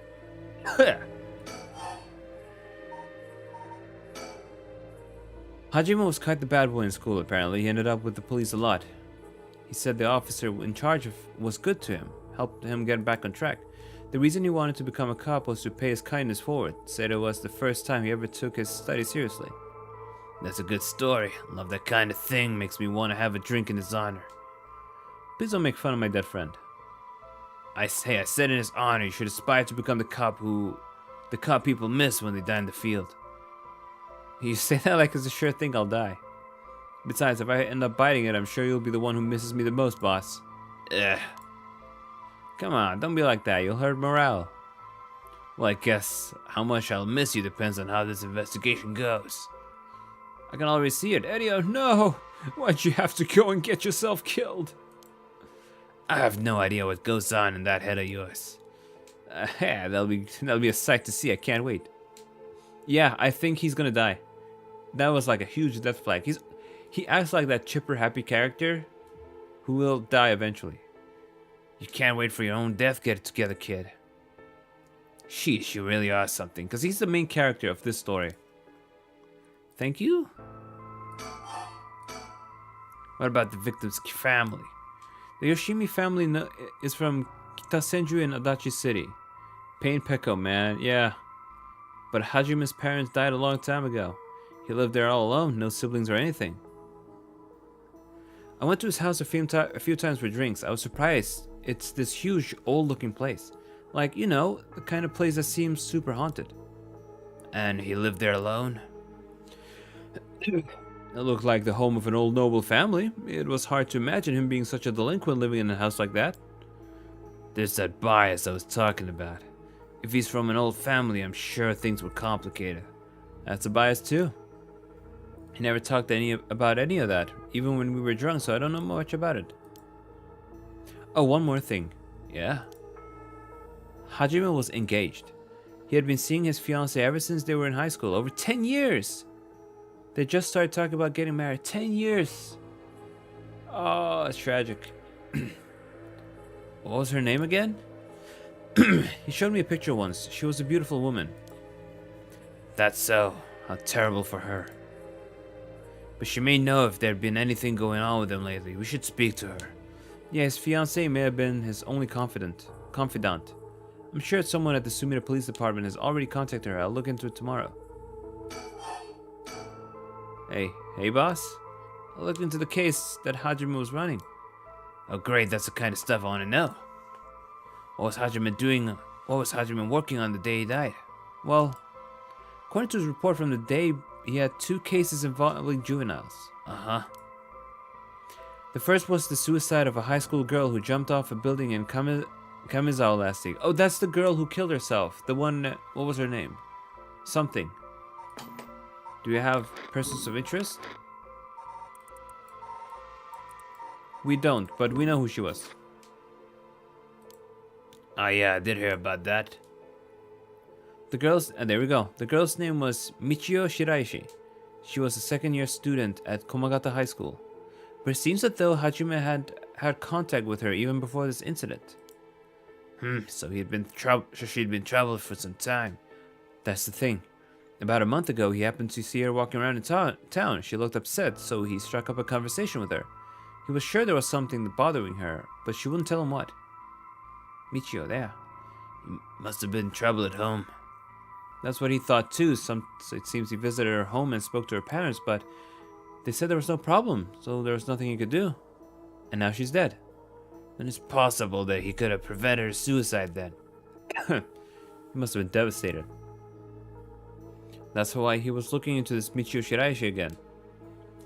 [SPEAKER 1] Hajime was quite the bad boy in school, apparently. He ended up with the police a lot. He said the officer in charge was good to him, helped him get back on track. The reason he wanted to become a cop was to pay his kindness forward. Said it was the first time he ever took his studies seriously. That's a good story. Love that kind of thing. Makes me want to have a drink in his honor. Please don't make fun of my dead friend. I said in his honor, you should aspire to become the cop people miss when they die in the field. You say that like it's a sure thing I'll die. Besides, if I end up biting it, I'm sure you'll be the one who misses me the most, boss. Ugh. Come on, don't be like that. You'll hurt morale. Well, I guess how much I'll miss you depends on how this investigation goes. I can already see it. Eddie, oh no! Why'd you have to go and get yourself killed? I have no idea what goes on in that head of yours. Yeah, that'll be a sight to see. I can't wait. Yeah, I think he's gonna die. That was like a huge death flag. He acts like that chipper, happy character who will die eventually. You can't wait for your own death. Get it together, kid. Sheesh, you really are something. Because he's the main character of this story. Thank you? What about the victim's family? The Yoshimi family is from Kitasenju in Adachi City. Pain Peko, man, yeah. But Hajime's parents died a long time ago. He lived there all alone, no siblings or anything. I went to his house a few times for drinks. I was surprised. It's this huge, old-looking place. Like, you know, the kind of place that seems super haunted. And he lived there alone? It looked like the home of an old noble family. It was hard to imagine him being such a delinquent living in a house like that. There's that bias I was talking about. If he's from an old family, I'm sure things were complicated. That's a bias too. He never talked about any of that, even when we were drunk, so I don't know much about it. Oh, one more thing. Yeah? Hajime was engaged. He had been seeing his fiancée ever since they were in high school, over 10 years! They just started talking about getting married. 10 years! Oh, it's tragic. What was her name again? He showed me a picture once. She was a beautiful woman. That's so. How terrible for her. But she may know if there'd been anything going on with him lately. We should speak to her. Yeah, his fiancée may have been his only confidant. I'm sure someone at the Sumida Police Department has already contacted her. I'll look into it tomorrow. Hey boss? I'll look into the case that Hajime was running. Oh great, that's the kind of stuff I want to know. What was Hajime doing? What was Hajime working on the day he died? Well, according to his report from the day, he had 2 cases involving juveniles. Uh-huh. The first was the suicide of a high school girl who jumped off a building in Kamizawa last week. Oh, that's the girl who killed herself. The one, what was her name? Something. Do you have persons of interest? We don't, but we know who she was. Ah yeah, I did hear about that. The girl's, there we go. The girl's name was Michio Shiraishi. She was a second-year student at Komagata High School. But it seems that though Hajime had contact with her even before this incident. So she'd been troubled for some time. That's the thing. About a month ago, he happened to see her walking around in town. She looked upset, so he struck up a conversation with her. He was sure there was something bothering her, but she wouldn't tell him what. Michio, there. He must have been in trouble at home. That's what he thought too. So it seems he visited her home and spoke to her parents, but they said there was no problem, so there was nothing he could do. And now she's dead. Then it's possible that he could have prevented her suicide then. He must have been devastated. That's why he was looking into this Michio Shiraishi again.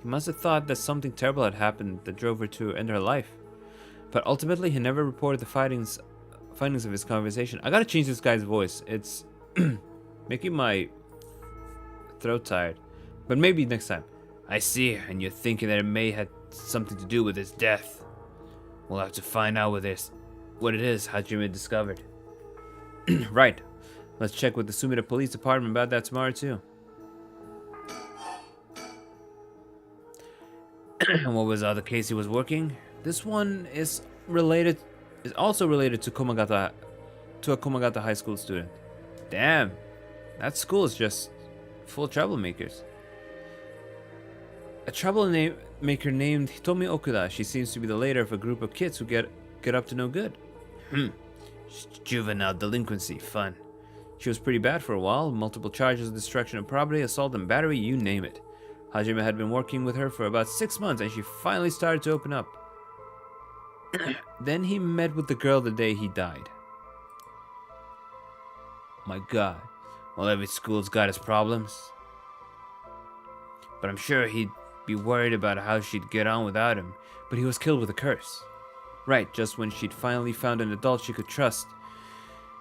[SPEAKER 1] He must have thought that something terrible had happened that drove her to end her life. But ultimately, he never reported the findings of his conversation. I gotta change this guy's voice. It's making my throat tired. But maybe next time. I see, and you're thinking that it may have something to do with his death. We'll have to find out what it is Hajime discovered. Right. Let's check with the Sumida Police Department about that tomorrow too. And what was the other case he was working? This one is also related to a Komagata High School student. Damn, that school is just full of troublemakers. A troublemaker named Hitomi Okuda. She seems to be the leader of a group of kids who get up to no good. Juvenile delinquency, fun. She was pretty bad for a while. Multiple charges of destruction of property, assault and battery, you name it. Hajime had been working with her for about 6 months and she finally started to open up. Then he met with the girl the day he died. My god. Well, every school's got its problems. But I'm sure he'd be worried about how she'd get on without him. But he was killed with a curse. Right, just when she'd finally found an adult she could trust.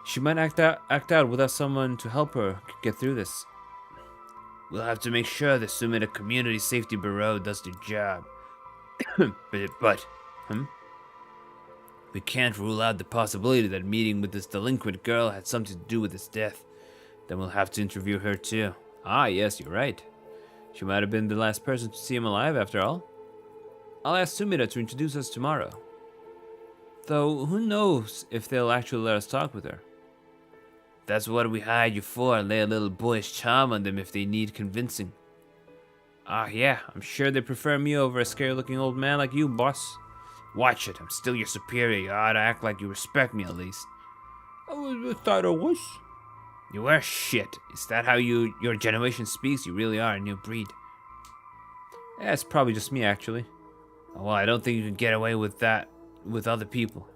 [SPEAKER 1] She might act out without someone to help her get through this. We'll have to make sure the Sumida Community Safety Bureau does their job. but, we can't rule out the possibility that meeting with this delinquent girl had something to do with his death. Then we'll have to interview her too. Ah, yes, you're right. She might have been the last person to see him alive after all. I'll ask Sumida to introduce us tomorrow. Though, who knows if they'll actually let us talk with her. That's what we hired you for, lay a little boyish charm on them if they need convincing. Ah yeah, I'm sure they prefer me over a scary-looking old man like you, boss. Watch it, I'm still your superior, you ought to act like you respect me at least. I thought I was. You are shit. Is that how your generation speaks? You really are a new breed. Yeah, it's probably just me, actually. Well, I don't think you can get away with that with other people.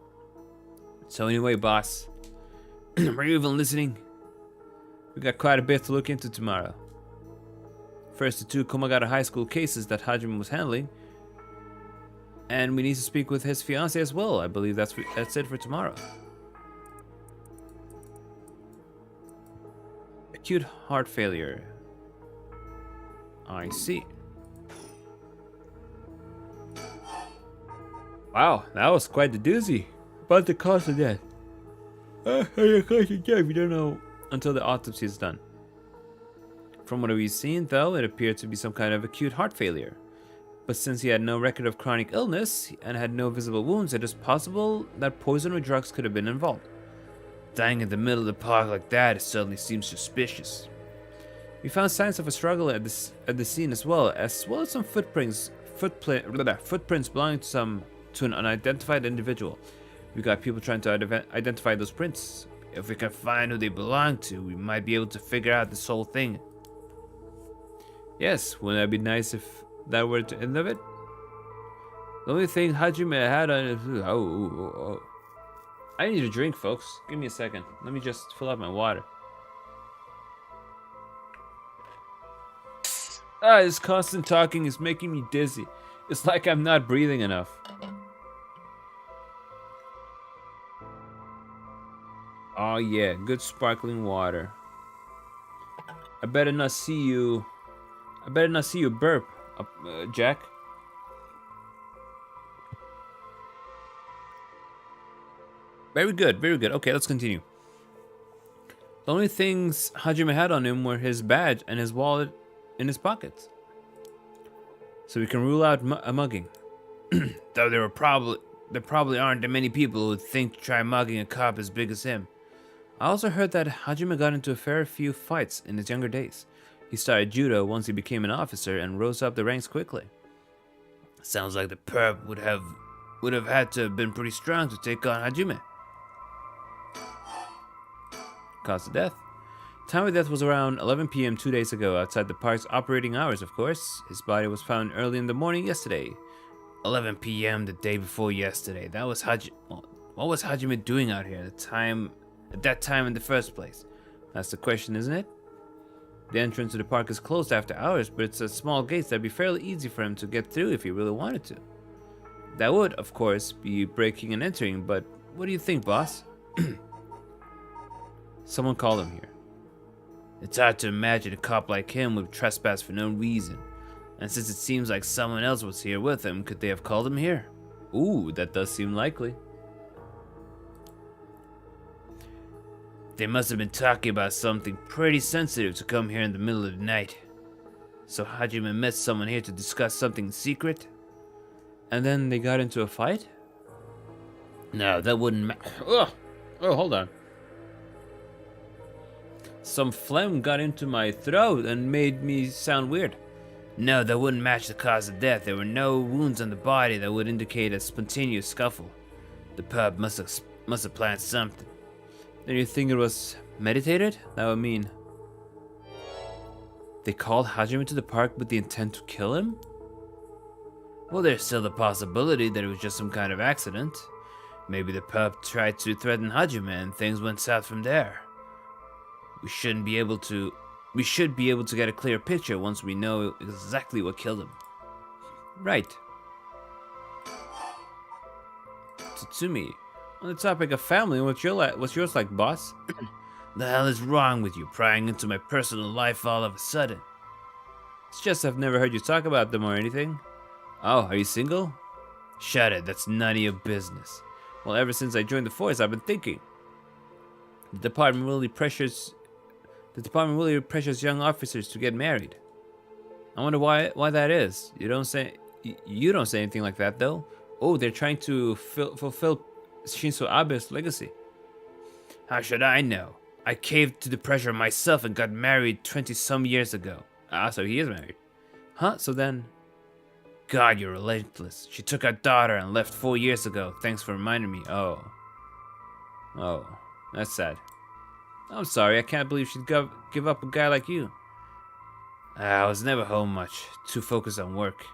[SPEAKER 1] So anyway, boss. Are you even listening? We got quite a bit to look into tomorrow. First, the 2 Komagata High School cases that Hajime was handling. And we need to speak with his fiancée as well. I believe that's it for tomorrow. Acute heart failure. I see. Wow, that was quite the doozy. About the cause of death. The cause of death, we don't know until the autopsy is done. From what we've seen, though, it appeared to be some kind of acute heart failure. But since he had no record of chronic illness and had no visible wounds, it is possible that poison or drugs could have been involved. Dying in the middle of the park like that, it certainly seems suspicious. We found signs of a struggle at the scene as well as some footprints belonging to an unidentified individual. We got people trying to identify those prints. If we can find who they belong to, we might be able to figure out this whole thing. Yes, wouldn't that be nice if that were the end of it? The only thing Hajime had on it. I need a drink, folks. Give me a second. Let me just fill up my water. This constant talking is making me dizzy. It's like I'm not breathing enough. Oh yeah, good sparkling water. I better not see you burp, Jack. Very good, very good. Okay, let's continue. The only things Hajime had on him were his badge and his wallet in his pockets. So we can rule out a mugging. Though there probably aren't that many people who would think to try mugging a cop as big as him. I also heard that Hajime got into a fair few fights in his younger days. He started judo once he became an officer and rose up the ranks quickly. Sounds like the perp would have had to have been pretty strong to take on Hajime. Cause of death. Time of death was around 11 p.m. 2 days ago, outside the park's operating hours, of course. His body was found early in the morning yesterday. 11 p.m. the day before yesterday. That was what was Hajime doing out here at that time in the first place? That's the question, isn't it? The entrance to the park is closed after hours, but it's a small gate that'd be fairly easy for him to get through if he really wanted to. That would, of course, be breaking and entering, but what do you think, boss? Someone called him here. It's hard to imagine a cop like him would trespass for no reason. And since it seems like someone else was here with him, could they have called him here? Ooh, that does seem likely. They must have been talking about something pretty sensitive to come here in the middle of the night. So Hajime met someone here to discuss something secret? And then they got into a fight? No, that wouldn't matter. Oh, hold on. Some phlegm got into my throat and made me sound weird. No, that wouldn't match the cause of death. There were no wounds on the body that would indicate a spontaneous scuffle. The pup must have planned something. Then you think it was meditated? That would mean they called Hajime to the park with the intent to kill him? Well, there's still the possibility that it was just some kind of accident. Maybe the pup tried to threaten Hajime and things went south from there. We should be able to get a clear picture once we know exactly what killed him. Right. Tatsumi, on the topic of family, what's yours like, boss? The hell is wrong with you, prying into my personal life all of a sudden? It's just I've never heard you talk about them or anything. Oh, are you single? Shut it, that's none of your business. Well, ever since I joined the force, I've been thinking. The department really pressures young officers to get married. I wonder why that is. You don't say anything like that though. Oh, they're trying to fulfill Shinzo Abe's legacy. How should I know? I caved to the pressure myself and got married 20-some years ago. Ah, so he is married. Huh? So then... God, you're relentless. She took our daughter and left 4 years ago. Thanks for reminding me. Oh, that's sad. I'm sorry, I can't believe she'd give up a guy like you. I was never home much, too focused on work.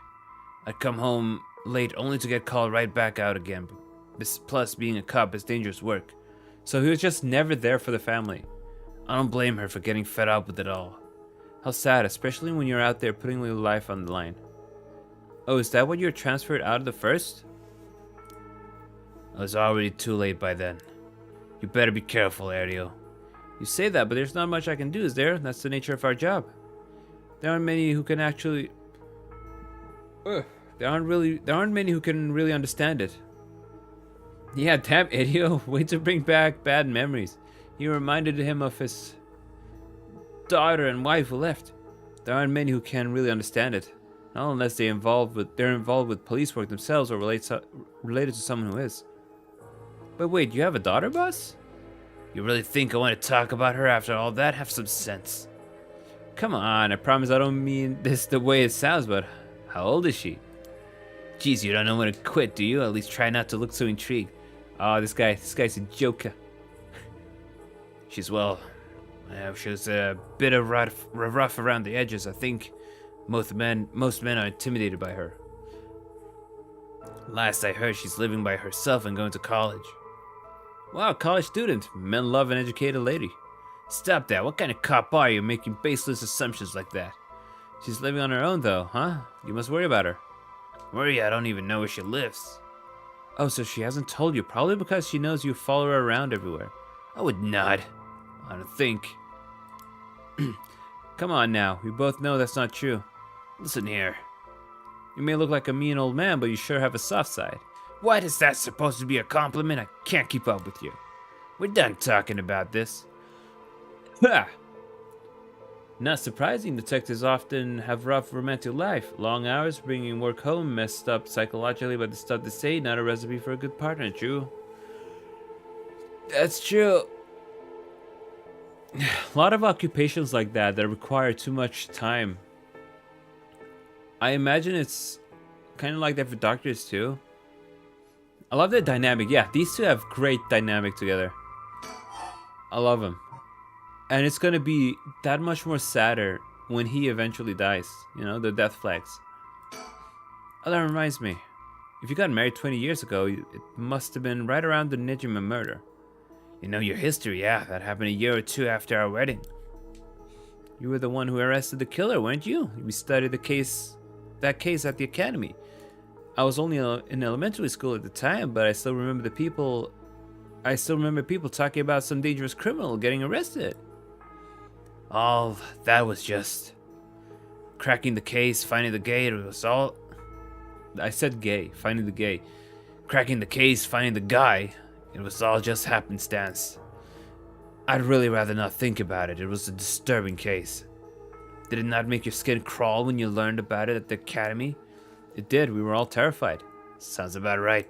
[SPEAKER 1] I'd come home late only to get called right back out again. Plus, being a cop is dangerous work. So he was just never there for the family. I don't blame her for getting fed up with it all. How sad, especially when you're out there putting your life on the line. Oh, is that why you're transferred out of the first? I was already too late by then. You better be careful, Ariel. You say that, but there's not much I can do, is there? That's the nature of our job. There aren't many who can really understand it. Yeah, damn idiot. Way to bring back bad memories. You reminded him of his daughter and wife who left. There aren't many who can really understand it. Not unless they're involved with police work themselves or related to someone who is. But wait, you have a daughter, boss? You really think I want to talk about her after all that? Have some sense. Come on, I promise I don't mean this the way it sounds, but how old is she? Jeez, you don't know when to quit, do you? At least try not to look so intrigued. Oh, this guy's a joker. She's she was a bit of rough around the edges. I think most men are intimidated by her. Last I heard, she's living by herself and going to college. Wow, college student. Men love an educated lady. Stop that. What kind of cop are you making baseless assumptions like that? She's living on her own though, huh? You must worry about her. Worry? I don't even know where she lives. Oh, so she hasn't told you, probably because she knows you follow her around everywhere. I would not. I don't think. Come on now, we both know that's not true. Listen here. You may look like a mean old man, but you sure have a soft side. What is that supposed to be a compliment? I can't keep up with you. We're done talking about this. Ha! Not surprising, detectives often have rough romantic life. Long hours, bringing work home, messed up psychologically by the stuff they say, not a recipe for a good partner, true? That's true. A lot of occupations like that require too much time. I imagine it's kind of like that for doctors too. I love their dynamic. Yeah, these two have great dynamic together. I love them. And it's gonna be that much more sadder when he eventually dies. You know, the death flags. Oh, that reminds me. If you got married 20 years ago, it must have been right around the Nijima murder. You know your history, yeah. That happened a year or two after our wedding. You were the one who arrested the killer, weren't you? We studied that case at the academy. I was only in elementary school at the time, but I still remember people talking about some dangerous criminal getting arrested. All that was just cracking the case, finding the gay. It was all. I said gay, finding the gay. Cracking the case, finding the guy. It was all just happenstance. I'd really rather not think about it. It was a disturbing case. Did it not make your skin crawl when you learned about it at the academy? It did. We were all terrified. Sounds about right.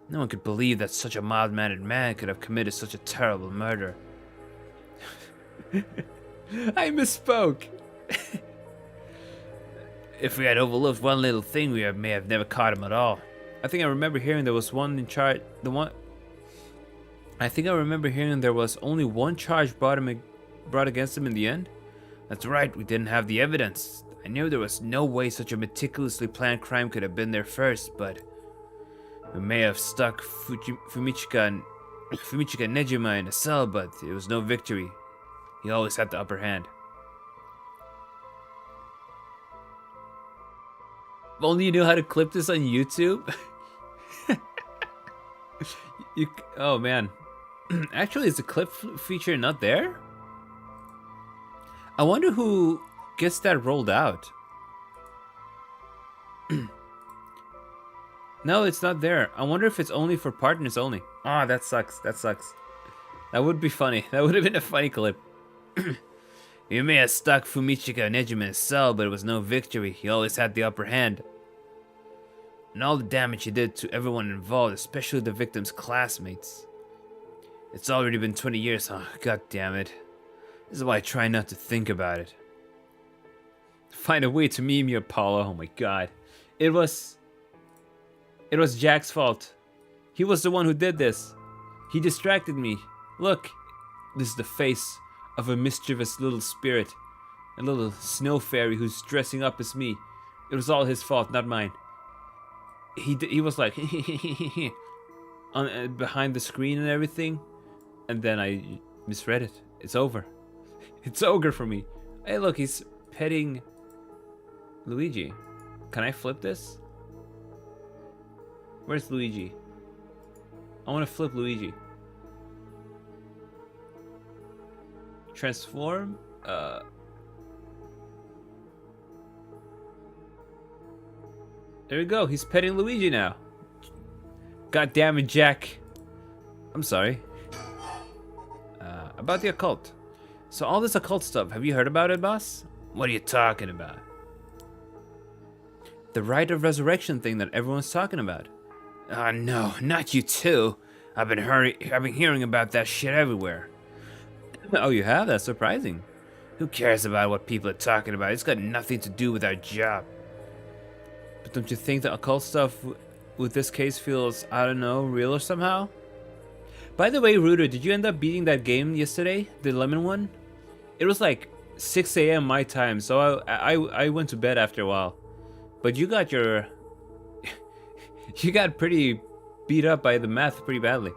[SPEAKER 1] No one could believe that such a mild-mannered man could have committed such a terrible murder. I misspoke. If we had overlooked one little thing, we may have never caught him at all. I think I remember hearing there was one in charge. I think I remember hearing there was only one charge brought against him in the end. That's right, we didn't have the evidence. I knew there was no way such a meticulously planned crime could have been there first, but we may have stuck Fumichika Nejima in a cell, but it was no victory. He always had the upper hand. If only you knew how to clip this on YouTube. Oh man. Actually, is the clip feature not there? I wonder who gets that rolled out. No, it's not there. I wonder if it's only for partners only. Ah, that sucks. That sucks. That would be funny. That would have been a funny clip. You may have stuck Fumichika Nejima in his cell, but it was no victory. He always had the upper hand. And all the damage he did to everyone involved, especially the victim's classmates. It's already been 20 years, huh? God damn it. This is why I try not to think about it. Find a way to meme you, Apollo. Oh my god. It was Jack's fault. He was the one who did this. He distracted me. Look, this is the face of a mischievous little spirit. A little snow fairy who's dressing up as me. It was all his fault, not mine. He was like on behind the screen and everything, and then I misread it. It's over. It's over for me. Hey, look, he's petting Luigi. Can I flip this? Where's Luigi? I want to flip Luigi. Transform? There we go. He's petting Luigi now. God damn it, Jack. I'm sorry. About the occult. So all this occult stuff, have you heard about it, boss? What are you talking about? The rite of resurrection thing that everyone's talking about. Oh no, not you too. I've been hearing about that shit everywhere. Oh, you have? That's surprising. Who cares about what people are talking about? It's got nothing to do with our job. But don't you think the occult stuff with this case feels, I don't know, realer somehow? By the way, Rooter, did you end up beating that game yesterday? The lemon one? It was like 6 a.m. my time, so I went to bed after a while. But you got your... you got pretty beat up by the math pretty badly.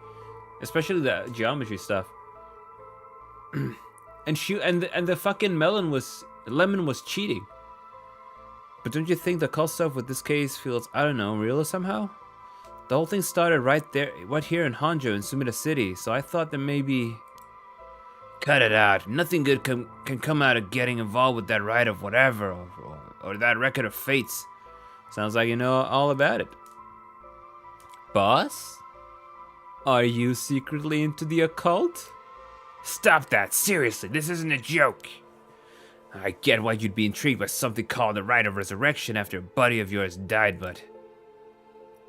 [SPEAKER 1] Especially the geometry stuff. and the fucking lemon was cheating. But don't you think the occult stuff with this case feels, I don't know, realer somehow? The whole thing started right here in Honjo in Sumida City, so I thought that maybe... Cut it out. Nothing good can come out of getting involved with that rite of whatever, or that record of fates. Sounds like you know all about it. Boss? Are you secretly into the occult? Stop that, seriously, this isn't a joke. I get why you'd be intrigued by something called the rite of resurrection after a buddy of yours died, but...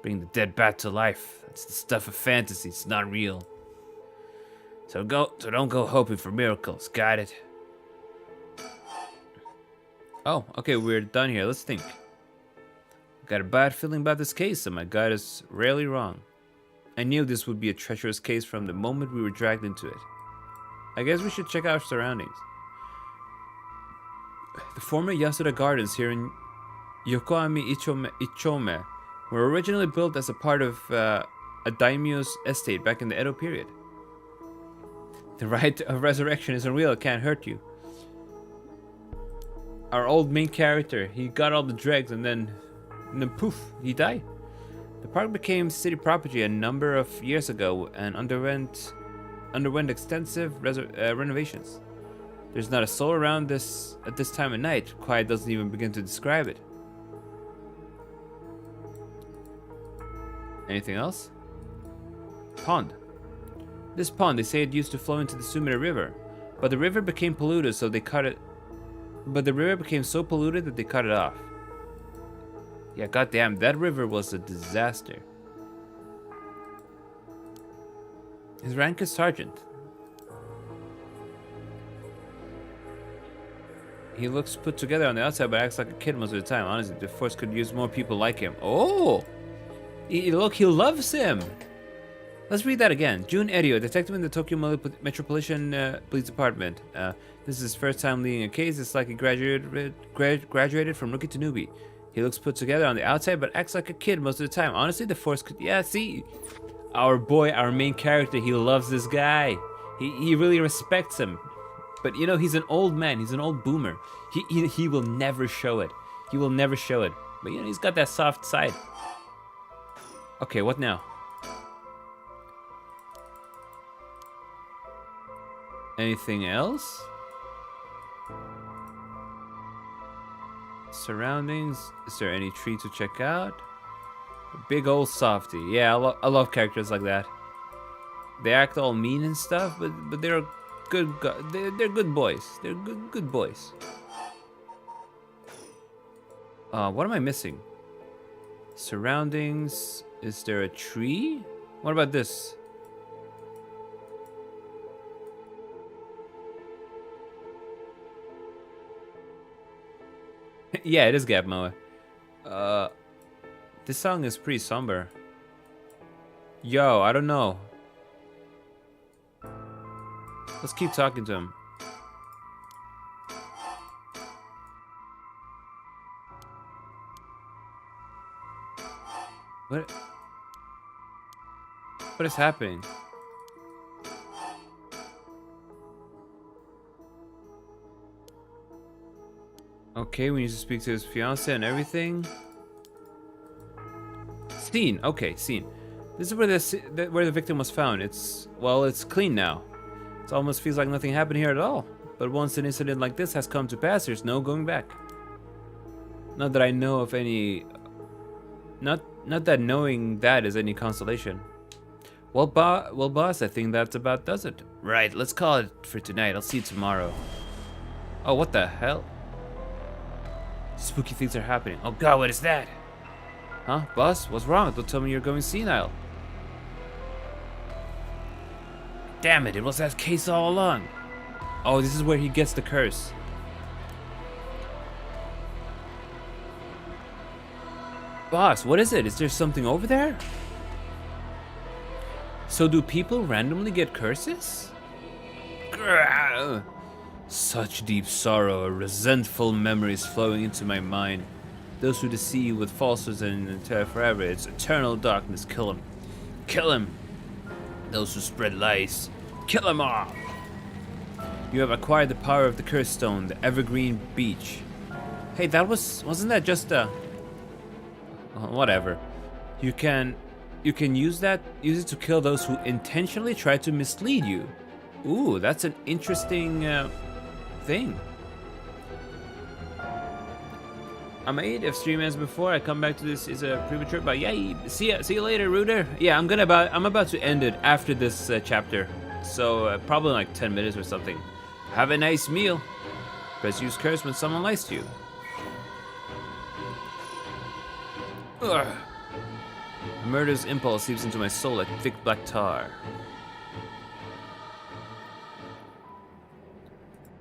[SPEAKER 1] Bring the dead back to life. That's the stuff of fantasy, it's not real. So don't go hoping for miracles, got it? Oh, okay, we're done here, let's think. Got a bad feeling about this case, and my gut is rarely wrong. I knew this would be a treacherous case from the moment we were dragged into it. I guess we should check out our surroundings. The former Yasuda Gardens here in Yokohama Ichome were originally built as a part of a daimyo's estate back in the Edo period. The rite of resurrection isn't real, it can't hurt you. Our old main character, he got all the dregs and then poof, he died. The park became city property a number of years ago and underwent extensive renovations. There's not a soul around this at this time of night. Quiet doesn't even begin to describe it. Anything else? Pond. This pond, they say it used to flow into the Sumida River, but the river became polluted, so they cut it. But the river became so polluted that they cut it off. Yeah, goddamn, that river was a disaster. His rank is sergeant. He looks put together on the outside, but acts like a kid most of the time. Honestly, the force could use more people like him. Oh! Look, he loves him! Let's read that again. Jun Erio, detective in the Tokyo Metropolitan Police Department. This is his first time leading a case. It's like he graduated from rookie to newbie. He looks put together on the outside, but acts like a kid most of the time. Honestly, the force could... Yeah, see? Our boy, our main character, he loves this guy. He really respects him. But, you know, he's an old man. He's an old boomer. He will never show it. He will never show it. But, you know, he's got that soft side. Okay, what now? Anything else? Surroundings. Is there any tree to check out? A big old softy. Yeah, I love characters like that. They act all mean and stuff, but they're good. They're good boys. They're good boys. What am I missing? Surroundings. Is there a tree? What about this? Yeah, it is Gap Moa. This song is pretty somber. Yo, I don't know. Let's keep talking to him. What is happening? Okay, we need to speak to his fiance and everything. Scene. Okay, scene. This is where the victim was found. It's clean now. It almost feels like nothing happened here at all. But once an incident like this has come to pass, there's no going back. Not that I know of any. Not Not that knowing that is any consolation. Well, boss, I think that's about does it. Right, let's call it for tonight. I'll see you tomorrow. Oh, what the hell? Spooky things are happening. Oh god, what is that? Huh? Boss, what's wrong? Don't tell me you're going senile. Damn it, it was that case all along. Oh, this is where he gets the curse. Boss, what is it? Is there something over there? So do people randomly get curses? Grrr. Such deep sorrow, resentful memories flowing into my mind. Those who deceive with falsehoods and terror forever, it's eternal darkness. Kill him. Kill him. Those who spread lies, kill them all. You have acquired the power of the cursed stone, the evergreen beach. Hey, wasn't that just a... whatever. You can use it to kill those who intentionally try to mislead you. Ooh, that's an interesting thing. I'm 8. If stream ends before I come back to this is a premature, but yeah, see you later, Rooter. Yeah, I'm about to end it after this chapter, so probably like 10 minutes or something. Have a nice meal. Press use curse when someone lies to you. Ugh. A murderous impulse seeps into my soul like thick black tar.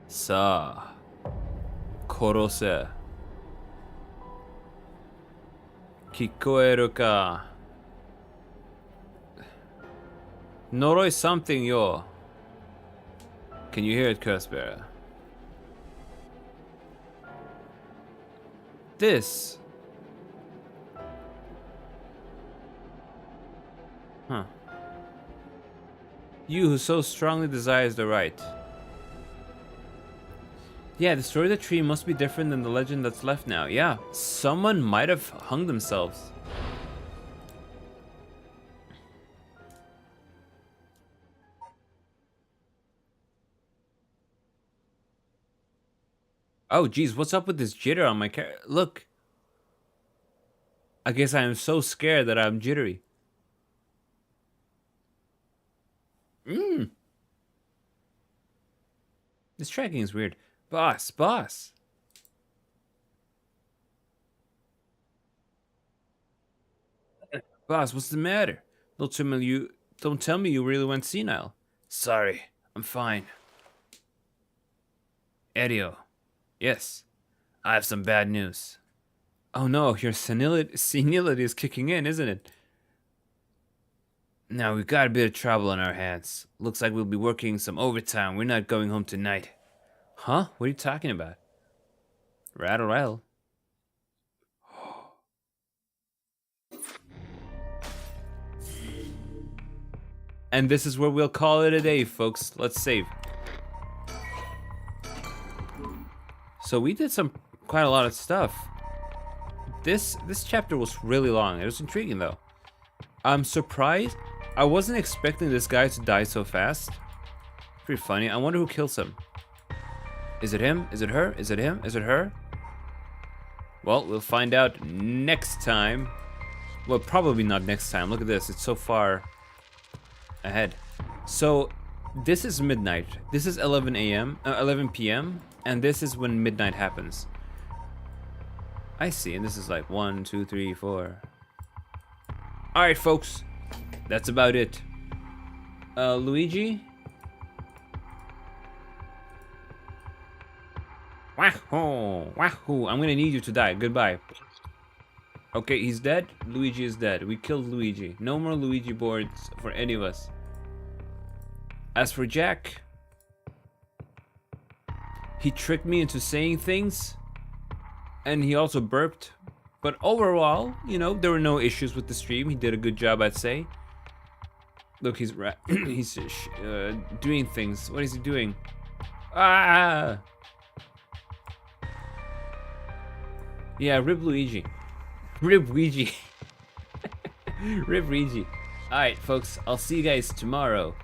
[SPEAKER 1] Sa korose. Kikoeru ka. Noroi something yo. Can you hear it, Cursebearer? This. Huh. You who so strongly desires the right. Yeah, destroy the tree must be different than the legend that's left now. Yeah, someone might have hung themselves. Oh, geez, what's up with this jitter on my car? Look. I guess I am so scared that I'm jittery. This tracking is weird. Boss. Boss, what's the matter? Don't tell me you really went senile. Sorry, I'm fine. Erio. Yes, I have some bad news. Oh no, your senility is kicking in, isn't it? Now we've got a bit of trouble on our hands. Looks like we'll be working some overtime. We're not going home tonight. Huh? What are you talking about? Rattle. And this is where we'll call it a day, folks. Let's save. So we did quite a lot of stuff. This chapter was really long. It was intriguing though. I'm surprised. I wasn't expecting this guy to die so fast. Pretty funny. I wonder who kills him. Is it him? Is it her? Is it him? Is it her? Well, we'll find out next time. Well, probably not next time. Look at this. It's so far ahead. So this is midnight. This is 11 p.m. And this is when midnight happens. I see. And this is like 1, 2, 3, 4. All right, folks. That's about it. Luigi? Wahoo! I'm gonna need you to die. Goodbye. Okay, he's dead. Luigi is dead. We killed Luigi. No more Luigi boards for any of us. As for Jack, he tricked me into saying things, and he also burped. But overall, you know, there were no issues with the stream. He did a good job, I'd say. Look, he's doing things. What is he doing? Ah! Yeah, rip Luigi. Rip Luigi. Rip Luigi. Alright, folks, I'll see you guys tomorrow.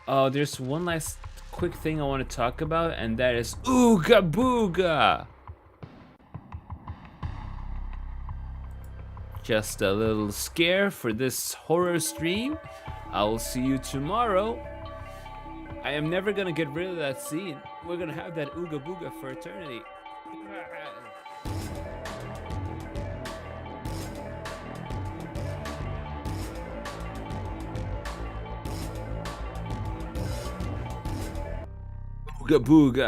[SPEAKER 1] Oh, there's one last quick thing I want to talk about, and that is Ooga Booga! just a little scare for this horror stream. I will see you tomorrow. I am never gonna get rid of that scene. We're gonna have that ooga booga for eternity. Ooga booga.